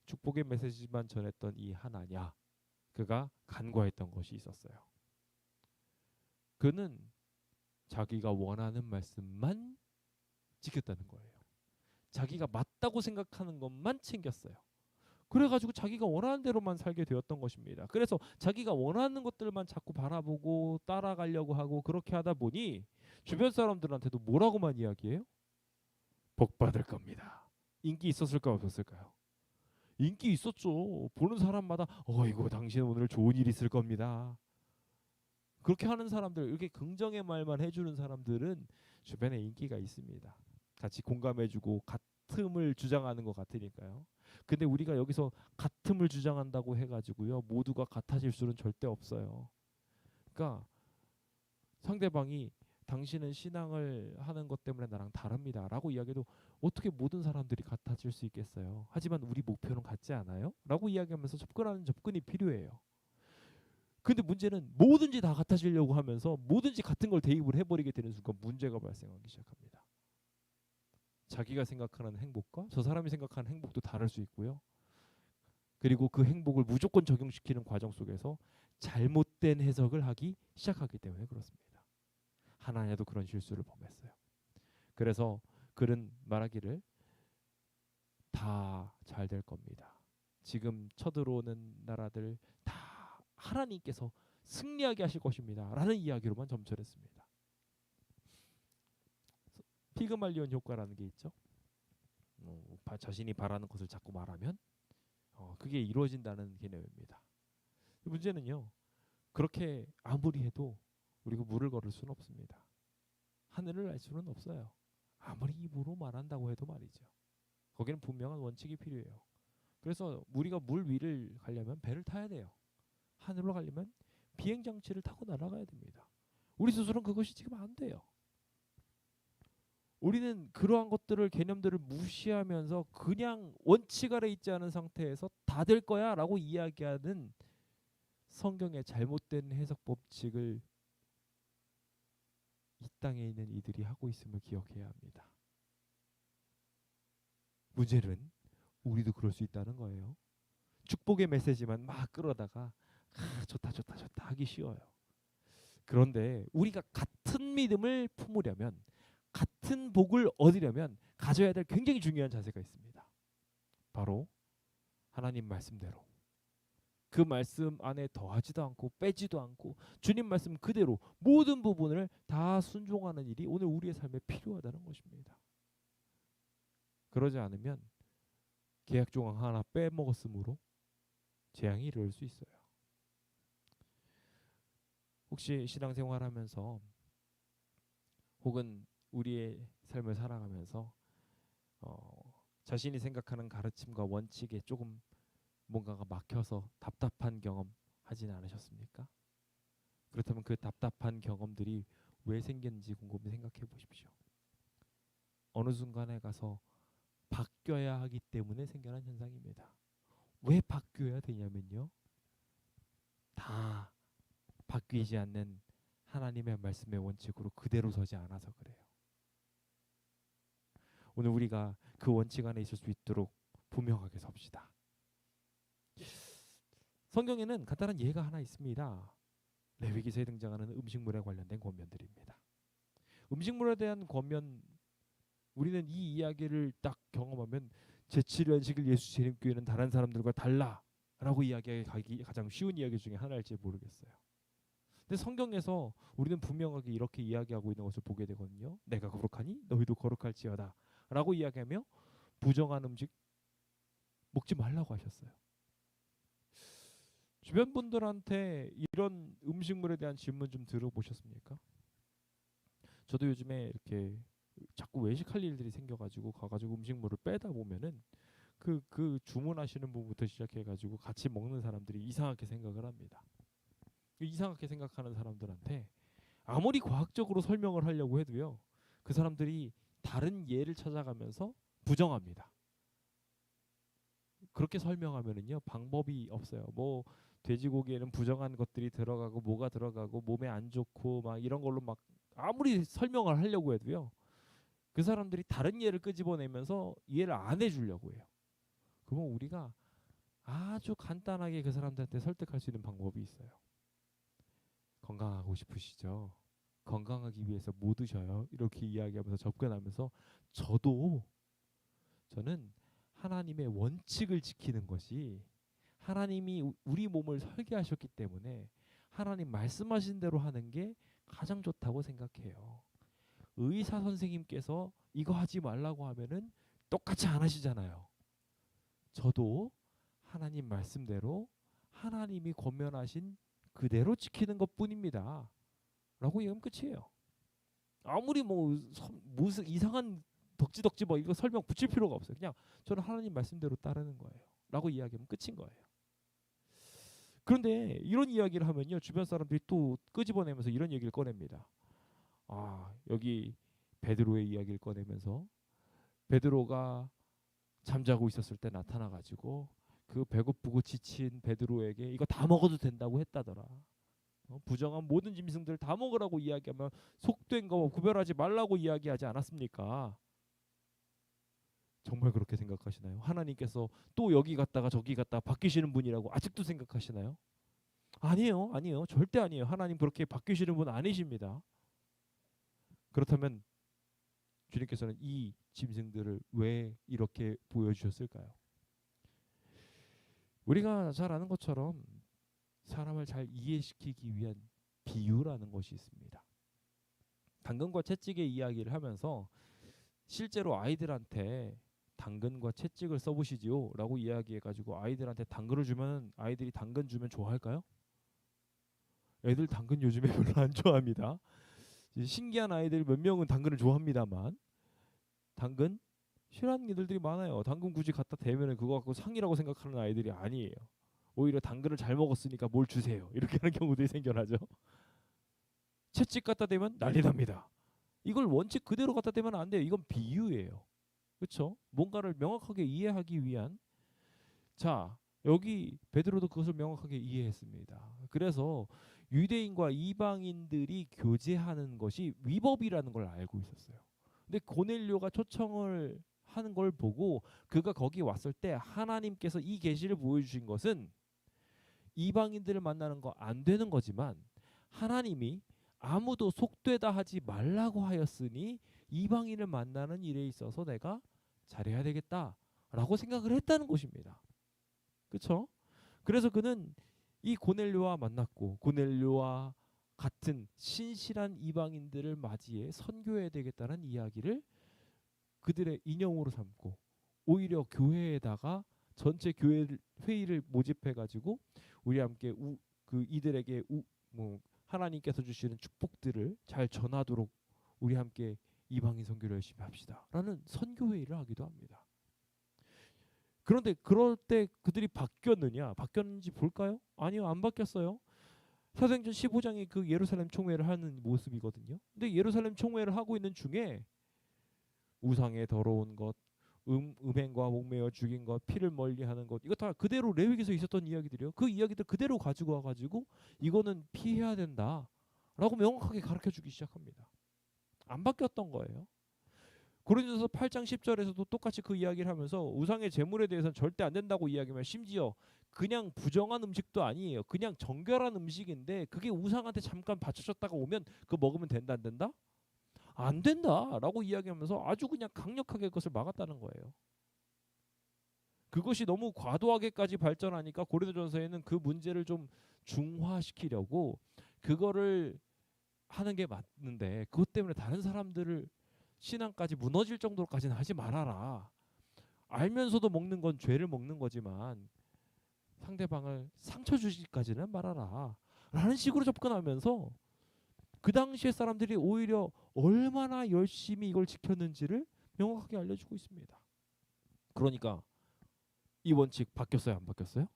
축복의 메시지만 전했던 이 하나냐, 그가 간과했던 것이 있었어요. 그는 자기가 원하는 말씀만 지켰다는 거예요. 자기가 맞다고 생각하는 것만 챙겼어요. 그래가지고 자기가 원하는 대로만 살게 되었던 것입니다. 그래서 자기가 원하는 것들만 자꾸 바라보고 따라가려고 하고 그렇게 하다 보니 주변 사람들한테도 뭐라고만 이야기해요? 복 받을 겁니다. 인기 있었을까요? 없었을까요? 인기 있었죠. 보는 사람마다 어이구 당신 오늘 좋은 일 있을 겁니다. 그렇게 하는 사람들, 이렇게 긍정의 말만 해주는 사람들은 주변에 인기가 있습니다. 같이 공감해주고 같음을 주장하는 것 같으니까요. 근데 우리가 여기서 같음을 주장한다고 해가지고요, 모두가 같아질 수는 절대 없어요. 그러니까 상대방이 당신은 신앙을 하는 것 때문에 나랑 다릅니다 라고 이야기해도 어떻게 모든 사람들이 같아질 수 있겠어요. 하지만 우리 목표는 같지 않아요? 라고 이야기하면서 접근하는 접근이 필요해요. 근데 문제는 뭐든지 다 같아지려고 하면서 뭐든지 같은 걸 대입을 해버리게 되는 순간 문제가 발생하기 시작합니다. 자기가 생각하는 행복과 저 사람이 생각하는 행복도 다를 수 있고요. 그리고 그 행복을 무조건 적용시키는 과정 속에서 잘못된 해석을 하기 시작하기 때문에 그렇습니다. 하나냐도 그런 실수를 범했어요. 그래서 그는 말하기를 다 잘 될 겁니다. 지금 쳐들어오는 나라들 다 하나님께서 승리하게 하실 것입니다. 라는 이야기로만 점철했습니다. 피그말리온 효과라는 게 있죠. 자신이 바라는 것을 자꾸 말하면 그게 이루어진다는 개념입니다. 문제는요, 그렇게 아무리 해도 우리가 물을 걸을 수는 없습니다. 하늘을 날 수는 없어요. 아무리 입으로 말한다고 해도 말이죠. 거기는 분명한 원칙이 필요해요. 그래서 우리가 물 위를 가려면 배를 타야 돼요. 하늘로 가려면 비행장치를 타고 날아가야 됩니다. 우리 스스로는 그것이 지금 안 돼요. 우리는 그러한 것들을, 개념들을 무시하면서 그냥 원칙 아래 있지 않은 상태에서 다 될 거야 라고 이야기하는 성경의 잘못된 해석 법칙을 이 땅에 있는 이들이 하고 있음을 기억해야 합니다. 문제는 우리도 그럴 수 있다는 거예요. 축복의 메시지만 막 끌어다가 좋다 좋다 좋다 하기 쉬워요. 그런데 우리가 같은 믿음을 품으려면, 같은 복을 얻으려면 가져야 될 굉장히 중요한 자세가 있습니다. 바로 하나님 말씀대로, 그 말씀 안에 더하지도 않고 빼지도 않고 주님 말씀 그대로 모든 부분을 다 순종하는 일이 오늘 우리의 삶에 필요하다는 것입니다. 그러지 않으면 계약 조항 하나 빼먹었으므로 재앙이 이를 수 있어요. 혹시 신앙생활하면서 혹은 우리의 삶을 살아가면서 자신이 생각하는 가르침과 원칙에 조금 뭔가가 막혀서 답답한 경험 하진 않으셨습니까? 그렇다면 그 답답한 경험들이 왜 생겼는지 곰곰이 생각해 보십시오. 어느 순간에 가서 바뀌어야 하기 때문에 생겨난 현상입니다. 왜 바뀌어야 되냐면요, 다 바뀌지 않는 하나님의 말씀의 원칙으로 그대로 서지 않아서 그래요. 오늘 우리가 그 원칙 안에 있을 수 있도록 분명하게 섭시다. 성경에는 간단한 예가 하나 있습니다. 레위기서에 등장하는 음식물에 관련된 권면들입니다. 음식물에 대한 권면, 우리는 이 이야기를 딱 경험하면 제7일 예수 재림교회는 다른 사람들과 달라라고 이야기하기 가장 쉬운 이야기 중에 하나일지 모르겠어요. 근데 성경에서 우리는 분명하게 이렇게 이야기하고 있는 것을 보게 되거든요. 내가 거룩하니 너희도 거룩할지어다 라고 이야기하며 부정한 음식 먹지 말라고 하셨어요. 주변 분들한테 이런 음식물에 대한 질문 좀 들어보셨습니까? 저도 요즘에 이렇게 자꾸 외식할 일들이 생겨가지고 가가지고 음식물을 빼다 보면은 그 주문하시는 분부터 시작해가지고 같이 먹는 사람들이 이상하게 생각을 합니다. 이상하게 생각하는 사람들한테 아무리 과학적으로 설명을 하려고 해도요, 그 사람들이 다른 예를 찾아가면서 부정합니다. 그렇게 설명하면은요 방법이 없어요. 뭐 돼지고기에는 부정한 것들이 들어가고 뭐가 들어가고 몸에 안 좋고 막 이런 걸로 막 아무리 설명을 하려고 해도요, 그 사람들이 다른 예를 끄집어내면서 이해를 안 해주려고 해요. 그러면 우리가 아주 간단하게 그 사람들한테 설득할 수 있는 방법이 있어요. 건강하고 싶으시죠? 건강하기 위해서 뭐 드셔요? 이렇게 이야기하면서 접근하면서 저는 하나님의 원칙을 지키는 것이, 하나님이 우리 몸을 설계하셨기 때문에 하나님 말씀하신 대로 하는 게 가장 좋다고 생각해요. 의사 선생님께서 이거 하지 말라고 하면은 똑같이 안 하시잖아요. 저도 하나님 말씀대로 하나님이 권면하신 그대로 지키는 것뿐입니다 라고 얘기하면 끝이에요. 아무리 무슨 이상한 덕지덕지 뭐 이거 설명 붙일 필요가 없어요. 그냥 저는 하나님 말씀대로 따르는 거예요. 라고 이야기하면 끝인 거예요. 그런데 이런 이야기를 하면요, 주변 사람들이 또 끄집어내면서 이런 얘기를 꺼냅니다. 여기 베드로의 이야기를 꺼내면서 베드로가 잠자고 있었을 때 나타나가지고 그 배고프고 지친 베드로에게 이거 다 먹어도 된다고 했다더라. 부정한 모든 짐승들 다 먹으라고 이야기하면 속된 거 구별하지 말라고 이야기하지 않았습니까? 정말 그렇게 생각하시나요? 하나님께서 또 여기 갔다가 저기 갔다가 바뀌시는 분이라고 아직도 생각하시나요? 아니에요. 아니에요. 절대 아니에요. 하나님 그렇게 바뀌시는 분 아니십니다. 그렇다면 주님께서는 이 짐승들을 왜 이렇게 보여주셨을까요? 우리가 잘 아는 것처럼 사람을 잘 이해시키기 위한 비유라는 것이 있습니다. 당근과 채찍의 이야기를 하면서 실제로 아이들한테 당근과 채찍을 써보시지요 라고 이야기해가지고 아이들한테 당근을 주면 아이들이 당근 주면 좋아할까요? 애들 당근 요즘에 별로 안 좋아합니다. 신기한 아이들 몇 명은 당근을 좋아합니다만 당근 싫어하는 애들이 많아요. 당근 굳이 갖다 대면 그거 갖고 상이라고 생각하는 아이들이 아니에요. 오히려 당근을 잘 먹었으니까 뭘 주세요 이렇게 하는 경우들이 생겨나죠. 채찍 갖다 대면 난리 납니다. 이걸 원칙 그대로 갖다 대면 안 돼요. 이건 비유예요. 그렇죠? 뭔가를 명확하게 이해하기 위한. 자, 여기 베드로도 그것을 명확하게 이해했습니다. 그래서 유대인과 이방인들이 교제하는 것이 위법이라는 걸 알고 있었어요. 근데 고넬료가 초청을 하는 걸 보고 그가 거기 왔을 때 하나님께서 이 계시를 보여주신 것은 이방인들을 만나는 거 안 되는 거지만 하나님이 아무도 속되다 하지 말라고 하였으니 이방인을 만나는 일에 있어서 내가 잘해야 되겠다라고 생각을 했다는 것입니다. 그렇죠? 그래서 그는 이 고넬료와 만났고 고넬료와 같은 신실한 이방인들을 맞이해 선교해야 되겠다는 이야기를 그들의 인형으로 삼고 오히려 교회에다가 전체 교회 회의를 모집해가지고 우리 함께 이들에게 하나님께서 주시는 축복들을 잘 전하도록 우리 함께 이방인 선교를 열심히 합시다라는 선교회의를 하기도 합니다. 그런데 그럴 때 그들이 바뀌었는지 볼까요? 아니요, 안 바뀌었어요. 사도행전 15장이 그 예루살렘 총회를 하는 모습이거든요. 근데 예루살렘 총회를 하고 있는 중에 우상의 더러운 것, 음행과 목매어 죽인 것, 피를 멀리하는 것, 이거 다 그대로 레위기서에 있었던 이야기들이요. 그 이야기들 그대로 가지고 와가지고 이거는 피해야 된다라고 명확하게 가르쳐주기 시작합니다. 안 바뀌었던 거예요. 고린도서 8장 10절에서도 똑같이 그 이야기를 하면서 우상의 제물에 대해서는 절대 안 된다고 이야기하면 심지어 그냥 부정한 음식도 아니에요. 그냥 정결한 음식인데 그게 우상한테 잠깐 바쳐졌다가 오면 그거 먹으면 된다 안 된다? 안 된다라고 이야기하면서 아주 그냥 강력하게 그것을 막았다는 거예요. 그것이 너무 과도하게까지 발전하니까 고린도전서에는 그 문제를 좀 중화시키려고 그거를 하는 게 맞는데 그것 때문에 다른 사람들을 신앙까지 무너질 정도로까지는 하지 말아라. 알면서도 먹는 건 죄를 먹는 거지만 상대방을 상처 주기까지는 말아라. 라는 식으로 접근하면서 그 당시에 사람들이 오히려 얼마나 열심히 이걸 지켰는지를 명확하게 알려주고 있습니다. 그러니까 이 원칙 바뀌었어요? 안 바뀌었어요?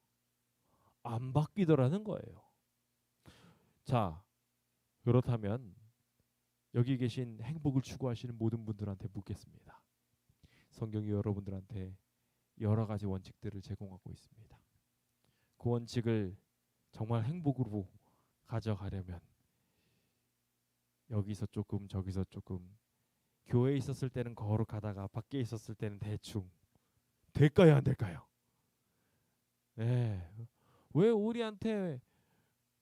안 바뀌더라는 거예요. 자, 그렇다면 여기 계신 행복을 추구하시는 모든 분들한테 묻겠습니다. 성경이 여러분들한테 여러 가지 원칙들을 제공하고 있습니다. 그 원칙을 정말 행복으로 가져가려면 여기서 조금 저기서 조금 교회에 있었을 때는 거룩하다가 밖에 있었을 때는 대충 될까요 안 될까요? 네. 왜 우리한테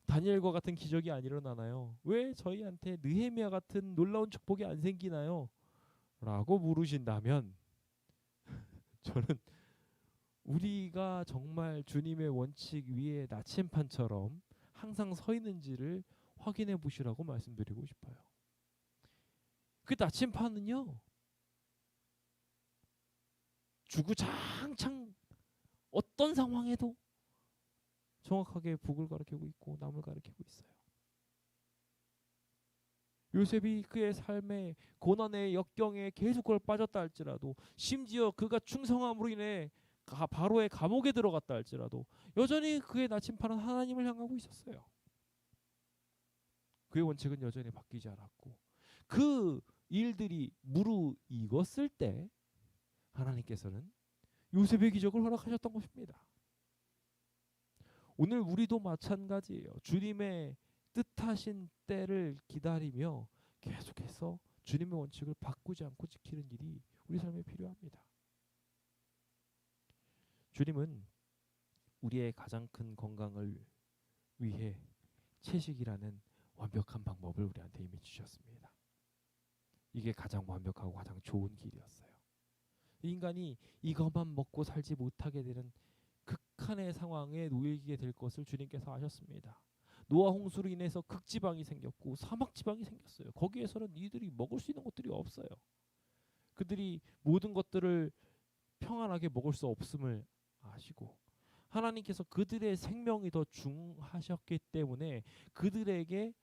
다니엘과 같은 기적이 안 일어나나요? 왜 저희한테 느헤미야 같은 놀라운 축복이 안 생기나요? 라고 물으신다면 저는 우리가 정말 주님의 원칙 위에 나침판처럼 항상 서 있는지를 확인해 보시라고 말씀드리고 싶어요. 그 나침판은요, 주구장창 어떤 상황에도 정확하게 북을 가리키고 있고 남을 가리키고 있어요. 요셉이 그의 삶의 고난의 역경에 계속 그걸 빠졌다 할지라도, 심지어 그가 충성함으로 인해 바로의 감옥에 들어갔다 할지라도 여전히 그의 나침판은 하나님을 향하고 있었어요. 그의 원칙은 여전히 바뀌지 않았고, 그 일들이 무르익었을 때 하나님께서는 요셉의 기적을 허락하셨던 것입니다. 오늘 우리도 마찬가지예요. 주님의 뜻하신 때를 기다리며 계속해서 주님의 원칙을 바꾸지 않고 지키는 일이 우리 삶에 필요합니다. 주님은 우리의 가장 큰 건강을 위해 채식이라는 완벽한 방법을 우리한테 이미 주셨습니다. 이게 가장 완벽하고 가장 좋은 길이었어요. 인간이 이것만 먹고 살지 못하게 되는 극한의 상황에 놓이게 될 것을 주님께서 아셨습니다. 노아 홍수로 인해서 극지방이 생겼고 사막지방이 생겼어요. 거기에서는 이들이 먹을 수 있는 것들이 없어요. 그들이 모든 것들을 평안하게 먹을 수 없음을 아시고 하나님께서 그들의 생명이 더 중하셨기 때문에 그들에게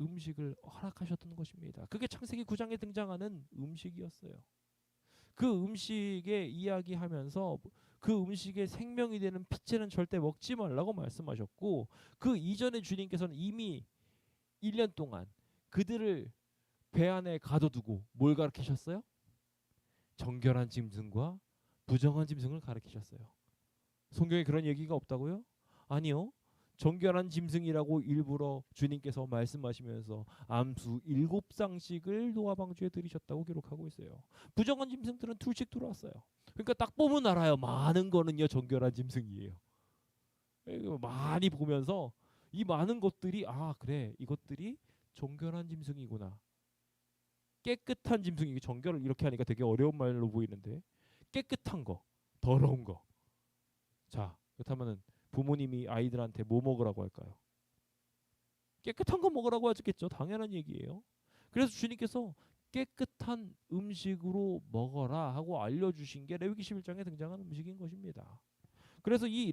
음식을 허락하셨던 것입니다. 그게 창세기 9장에 등장하는 음식이었어요. 그 음식에 이야기하면서 그 음식의 생명이 되는 피채는 절대 먹지 말라고 말씀하셨고, 그 이전에 주님께서는 이미 1년 동안 그들을 배 안에 가둬두고 뭘 가르치셨어요? 정결한 짐승과 부정한 짐승을 가르치셨어요. 성경에 그런 얘기가 없다고요? 아니요. 정결한 짐승이라고 일부러 주님께서 말씀하시면서 암수 7쌍씩을 노아 방주에 들이셨다고 기록하고 있어요. 부정한 짐승들은 둘씩 들어왔어요. 그러니까 딱 보면 알아요. 많은 거는요 정결한 짐승이에요. 많이 보면서 이 많은 것들이 아 그래 이것들이 정결한 짐승이구나. 깨끗한 짐승이 정결을 이렇게 하니까 되게 어려운 말로 보이는데 깨끗한 거, 더러운 거. 자 그렇다면은 부모님이 아이들한테 뭐 먹으라고 할까요? 깨끗한 거 먹으라고 하겠죠. 당연한 얘기예요. 그래서 주님께서 깨끗한 음식으로 먹어라 하고 알려주신 게 레위기 11장에 등장한 음식인 것입니다. 그래서 이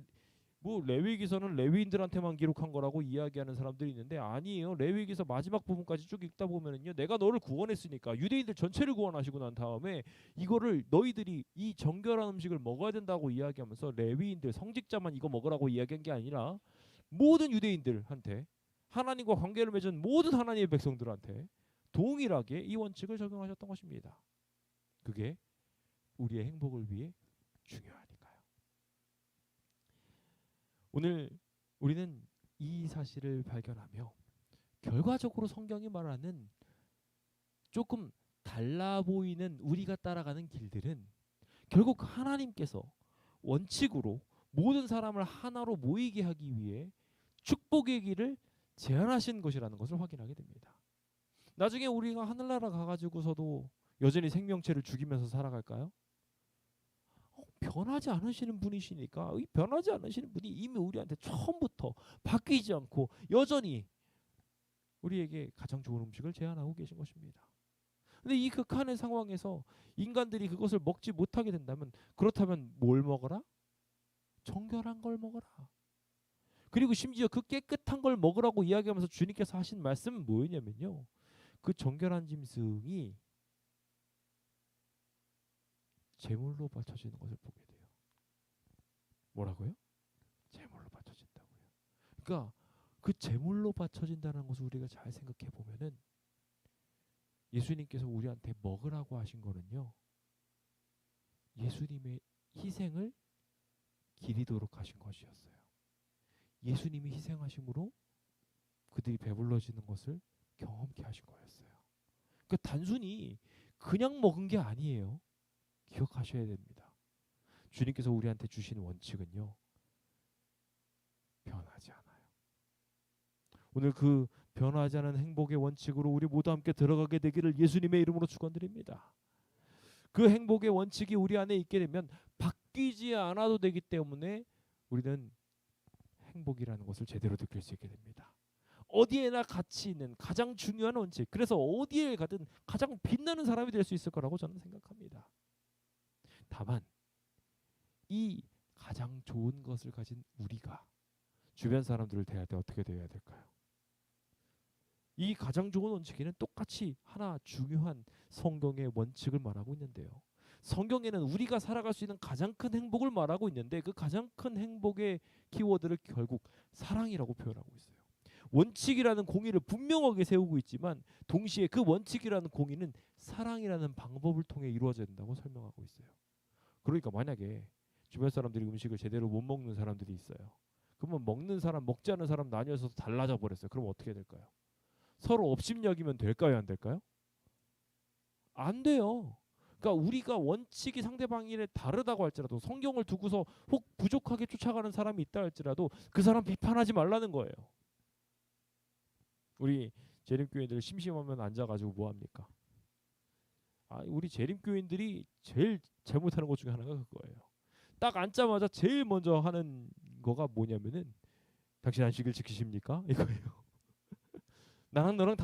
뭐 레위기서는 레위인들한테만 기록한 거라고 이야기하는 사람들이 있는데 아니에요. 레위기서 마지막 부분까지 쭉 읽다 보면은요, 내가 너를 구원했으니까 유대인들 전체를 구원하시고 난 다음에 이거를 너희들이 이 정결한 음식을 먹어야 된다고 이야기하면서 레위인들 성직자만 이거 먹으라고 이야기한 게 아니라 모든 유대인들한테 하나님과 관계를 맺은 모든 하나님의 백성들한테 동일하게 이 원칙을 적용하셨던 것입니다. 그게 우리의 행복을 위해 중요하니까요. 오늘 우리는 이 사실을 발견하며 결과적으로 성경이 말하는 조금 달라 보이는 우리가 따라가는 길들은 결국 하나님께서 원칙으로 모든 사람을 하나로 모이게 하기 위해 축복의 길을 제안하신 것이라는 것을 확인하게 됩니다. 나중에 우리가 하늘나라 가가지고서도 여전히 생명체를 죽이면서 살아갈까요? 변하지 않으시는 분이시니까 이 변하지 않으시는 분이 이미 우리한테 처음부터 바뀌지 않고 여전히 우리에게 가장 좋은 음식을 제안하고 계신 것입니다. 근데 이 극한의 상황에서 인간들이 그것을 먹지 못하게 된다면 그렇다면 뭘 먹어라? 정결한 걸 먹어라. 그리고 심지어 그 깨끗한 걸 먹으라고 이야기하면서 주님께서 하신 말씀은 뭐였냐면요. 그 정결한 짐승이 제물로 바쳐지는 것을 보게 돼요. 뭐라고요? 제물로 바쳐진다고요. 그러니까 그 제물로 바쳐진다는 것을 우리가 잘 생각해 보면은 예수님께서 우리한테 먹으라고 하신 거는요. 예수님의 희생을 기리도록 하신 것이었어요. 예수님이 희생하심으로 그들이 배불러지는 것을 경험케 하신 거였어요. 그러니까 단순히 그냥 먹은 게 아니에요. 기억하셔야 됩니다. 주님께서 우리한테 주신 원칙은요. 변하지 않아요. 오늘 그 변하지 않은 행복의 원칙으로 우리 모두 함께 들어가게 되기를 예수님의 이름으로 축원드립니다. 그 행복의 원칙이 우리 안에 있게 되면 바뀌지 않아도 되기 때문에 우리는 행복이라는 것을 제대로 느낄 수 있게 됩니다. 어디에나 가치 있는 가장 중요한 원칙. 그래서 어디에 가든 가장 빛나는 사람이 될 수 있을 거라고 저는 생각합니다. 다만 이 가장 좋은 것을 가진 우리가 주변 사람들을 대할 때 어떻게 대해야 될까요? 이 가장 좋은 원칙에는 똑같이 하나 중요한 성경의 원칙을 말하고 있는데요. 성경에는 우리가 살아갈 수 있는 가장 큰 행복을 말하고 있는데 그 가장 큰 행복의 키워드를 결국 사랑이라고 표현하고 있어요. 원칙이라는 공의를 분명하게 세우고 있지만 동시에 그 원칙이라는 공의는 사랑이라는 방법을 통해 이루어져야 된다고 설명하고 있어요. 그러니까 만약에 주변 사람들이 음식을 제대로 못 먹는 사람들이 있어요. 그러면 먹는 사람, 먹지 않는 사람 나뉘어서 달라져 버렸어요. 그럼 어떻게 될까요? 서로 업신여기면 될까요, 안 될까요? 안 돼요. 그러니까 우리가 원칙이 상대방이 다르다고 할지라도 성경을 두고서 혹 부족하게 쫓아가는 사람이 있다 할지라도 그 사람 비판하지 말라는 거예요. 우리 재림교인들 심심하면 앉아가지고 뭐 합니까? 우리 재림교인들이 제일 잘못하는 것 중에 하나가 그거예요. 딱 앉자마자 제일 먼저 하는 거가 뭐냐면은 당신 안식일 지키십니까? 이거예요. 나는 너랑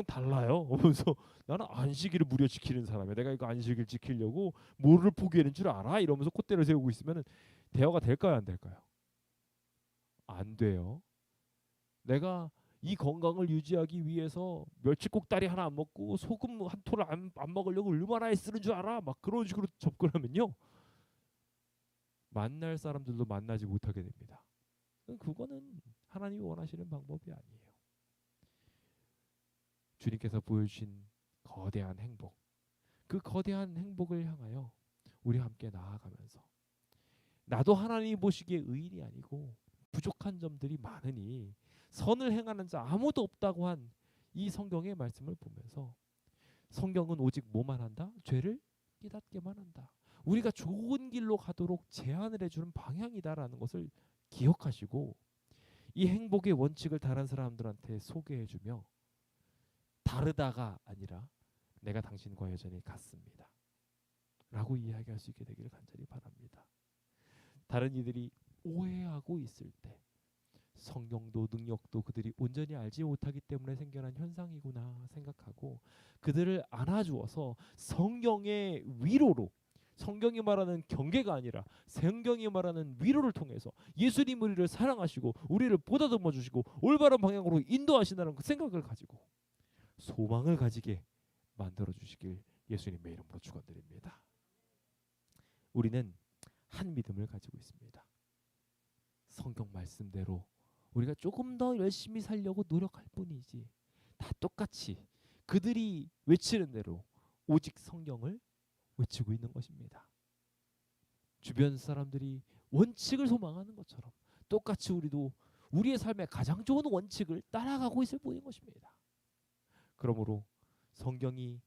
달라요. 그러면서 나는 안식일을 무려 지키는 사람이야. 내가 이거 안식일 지키려고 뭐를 포기하는 줄 알아? 이러면서 콧대를 세우고 있으면은 대화가 될까요, 안 될까요? 안 돼요. 내가 이 건강을 유지하기 위해서 멸치국다리 하나 안 먹고 소금 한 톨을 안 먹으려고 얼마나 애쓰는 줄 알아? 막 그런 식으로 접근하면요. 만날 사람들도 만나지 못하게 됩니다. 그거는 하나님이 원하시는 방법이 아니에요. 주님께서 보여주신 거대한 행복, 그 거대한 행복을 향하여 우리 함께 나아가면서 나도 하나님이 보시기에 의인이 아니고 부족한 점들이 많으니 선을 행하는 자 아무도 없다고 한 이 성경의 말씀을 보면서 성경은 오직 뭐만 한다? 죄를 깨닫게만 한다. 우리가 좋은 길로 가도록 제안을 해주는 방향이다라는 것을 기억하시고 이 행복의 원칙을 다른 사람들한테 소개해주며 다르다가 아니라 내가 당신과 여전히 같습니다. 라고 이야기할 수 있게 되기를 간절히 바랍니다. 다른 이들이 오해하고 있을 때 성경도 능력도 그들이 온전히 알지 못하기 때문에 생겨난 현상이구나 생각하고 그들을 안아주어서 성경의 위로로 성경이 말하는 경계가 아니라 성경이 말하는 위로를 통해서 예수님 우리를 사랑하시고 우리를 보다듬어 주시고 올바른 방향으로 인도하신다는 그 생각을 가지고 소망을 가지게 만들어 주시길 예수님의 이름으로 축원드립니다. 우리는 한 믿음을 가지고 있습니다. 성경 말씀대로 우리가 조금 더 열심히 살려고 노력할 뿐이지 다 똑같이 그들이 외치는 대로 오직 성경을 외치고 있는 것입니다. 주변 사람들이 원칙을 소망하는 것처럼 똑같이 우리도 우리의 삶의 가장 좋은 원칙을 따라가고 있을 뿐인 것입니다. 그러므로 성경이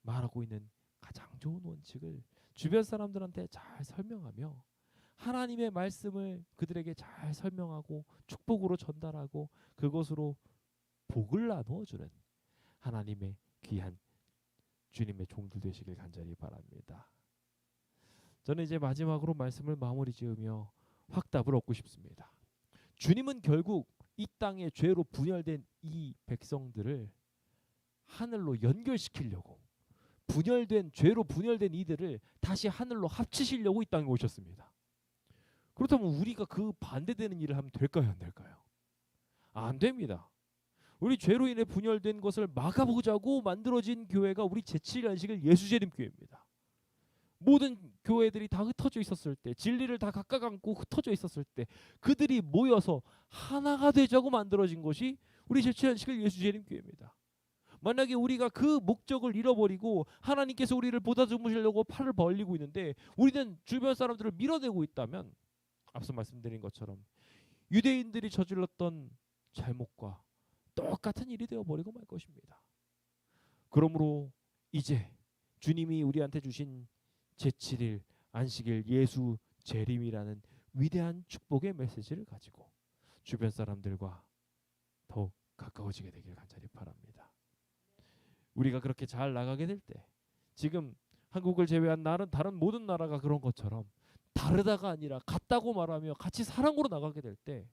말하고 있는 가장 좋은 원칙을 주변 사람들한테 잘 설명하며 하나님의 말씀을 그들에게 잘 설명하고 축복으로 전달하고 그것으로 복을 나누어주는 하나님의 귀한 주님의 종들 되시길 간절히 바랍니다. 저는 이제 마지막으로 말씀을 마무리 지으며 확답을 얻고 싶습니다. 주님은 결국 이 땅에 죄로 분열된 이 백성들을 하늘로 연결시키려고 죄로 분열된 이들을 다시 하늘로 합치시려고 이 땅에 오셨습니다. 그렇다면 우리가 그 반대되는 일을 하면 될까요, 안 될까요? 안 됩니다. 우리 죄로 인해 분열된 것을 막아보자고 만들어진 교회가 우리 제7안식일 예수재림교회입니다. 모든 교회들이 다 흩어져 있었을 때, 진리를 다 각각 안고 흩어져 있었을 때 그들이 모여서 하나가 되자고 만들어진 것이 우리 제7안식일 예수재림교회입니다. 만약에 우리가 그 목적을 잃어버리고 하나님께서 우리를 보다듬으시려고 팔을 벌리고 있는데 우리는 주변 사람들을 밀어내고 있다면 앞서 말씀드린 것처럼 유대인들이 저질렀던 잘못과 똑같은 일이 되어버리고 말 것입니다. 그러므로 이제 주님이 우리한테 주신 제7일 안식일 예수 재림이라는 위대한 축복의 메시지를 가지고 주변 사람들과 더욱 가까워지게 되길 간절히 바랍니다. 우리가 그렇게 잘 나가게 될 때 지금 한국을 제외한 다른 모든 나라가 그런 것처럼 다르다가 아니라 같다고 말하며 같이 사랑으로 나가게 될 때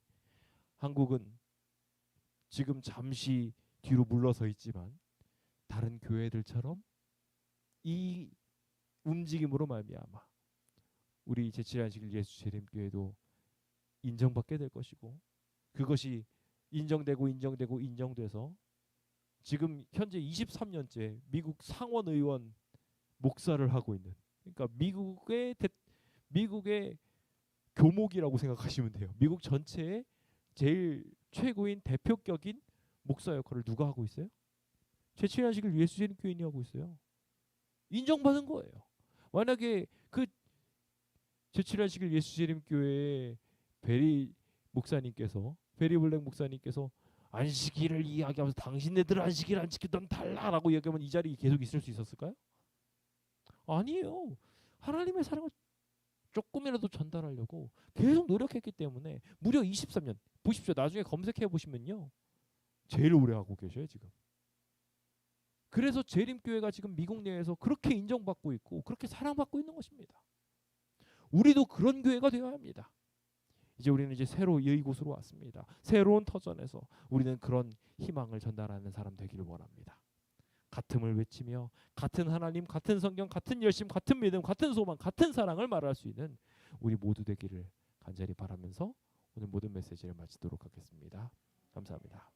한국은 지금 잠시 뒤로 물러서 있지만 다른 교회들처럼 이 움직임으로 말미암아 우리 제7안식일 예수재림교회도 인정받게 될 것이고 그것이 인정돼서 지금 현재 23년째 미국 상원 의원 목사를 하고 있는, 그러니까 미국의 교목이라고 생각하시면 돼요. 미국 전체의 제일 최고인 대표격인 목사 역할을 누가 하고 있어요? 제7야식을 예수재림교인이 하고 있어요. 인정받은 거예요. 만약에 그 제7야식을 예수재림교회의 베리 블랙 목사님께서 안식일을 이야기하면서 당신네들 안식일 안 지키고 넌 달라라고 이야기하면 이 자리에 계속 있을 수 있었을까요? 아니에요. 하나님의 사랑을 조금이라도 전달하려고 계속 노력했기 때문에 무려 23년. 보십시오. 나중에 검색해 보시면요. 제일 오래 하고 계셔요, 지금. 그래서 재림교회가 지금 미국 내에서 그렇게 인정받고 있고 그렇게 사랑받고 있는 것입니다. 우리도 그런 교회가 되어야 합니다. 이제 우리는 새로 이곳으로 왔습니다. 새로운 터전에서 우리는 그런 희망을 전달하는 사람 되기를 원합니다. 같음을 외치며 같은 하나님, 같은 성경, 같은 열심, 같은 믿음, 같은 소망, 같은 사랑을 말할 수 있는 우리 모두 되기를 간절히 바라면서 오늘 모든 메시지를 마치도록 하겠습니다. 감사합니다.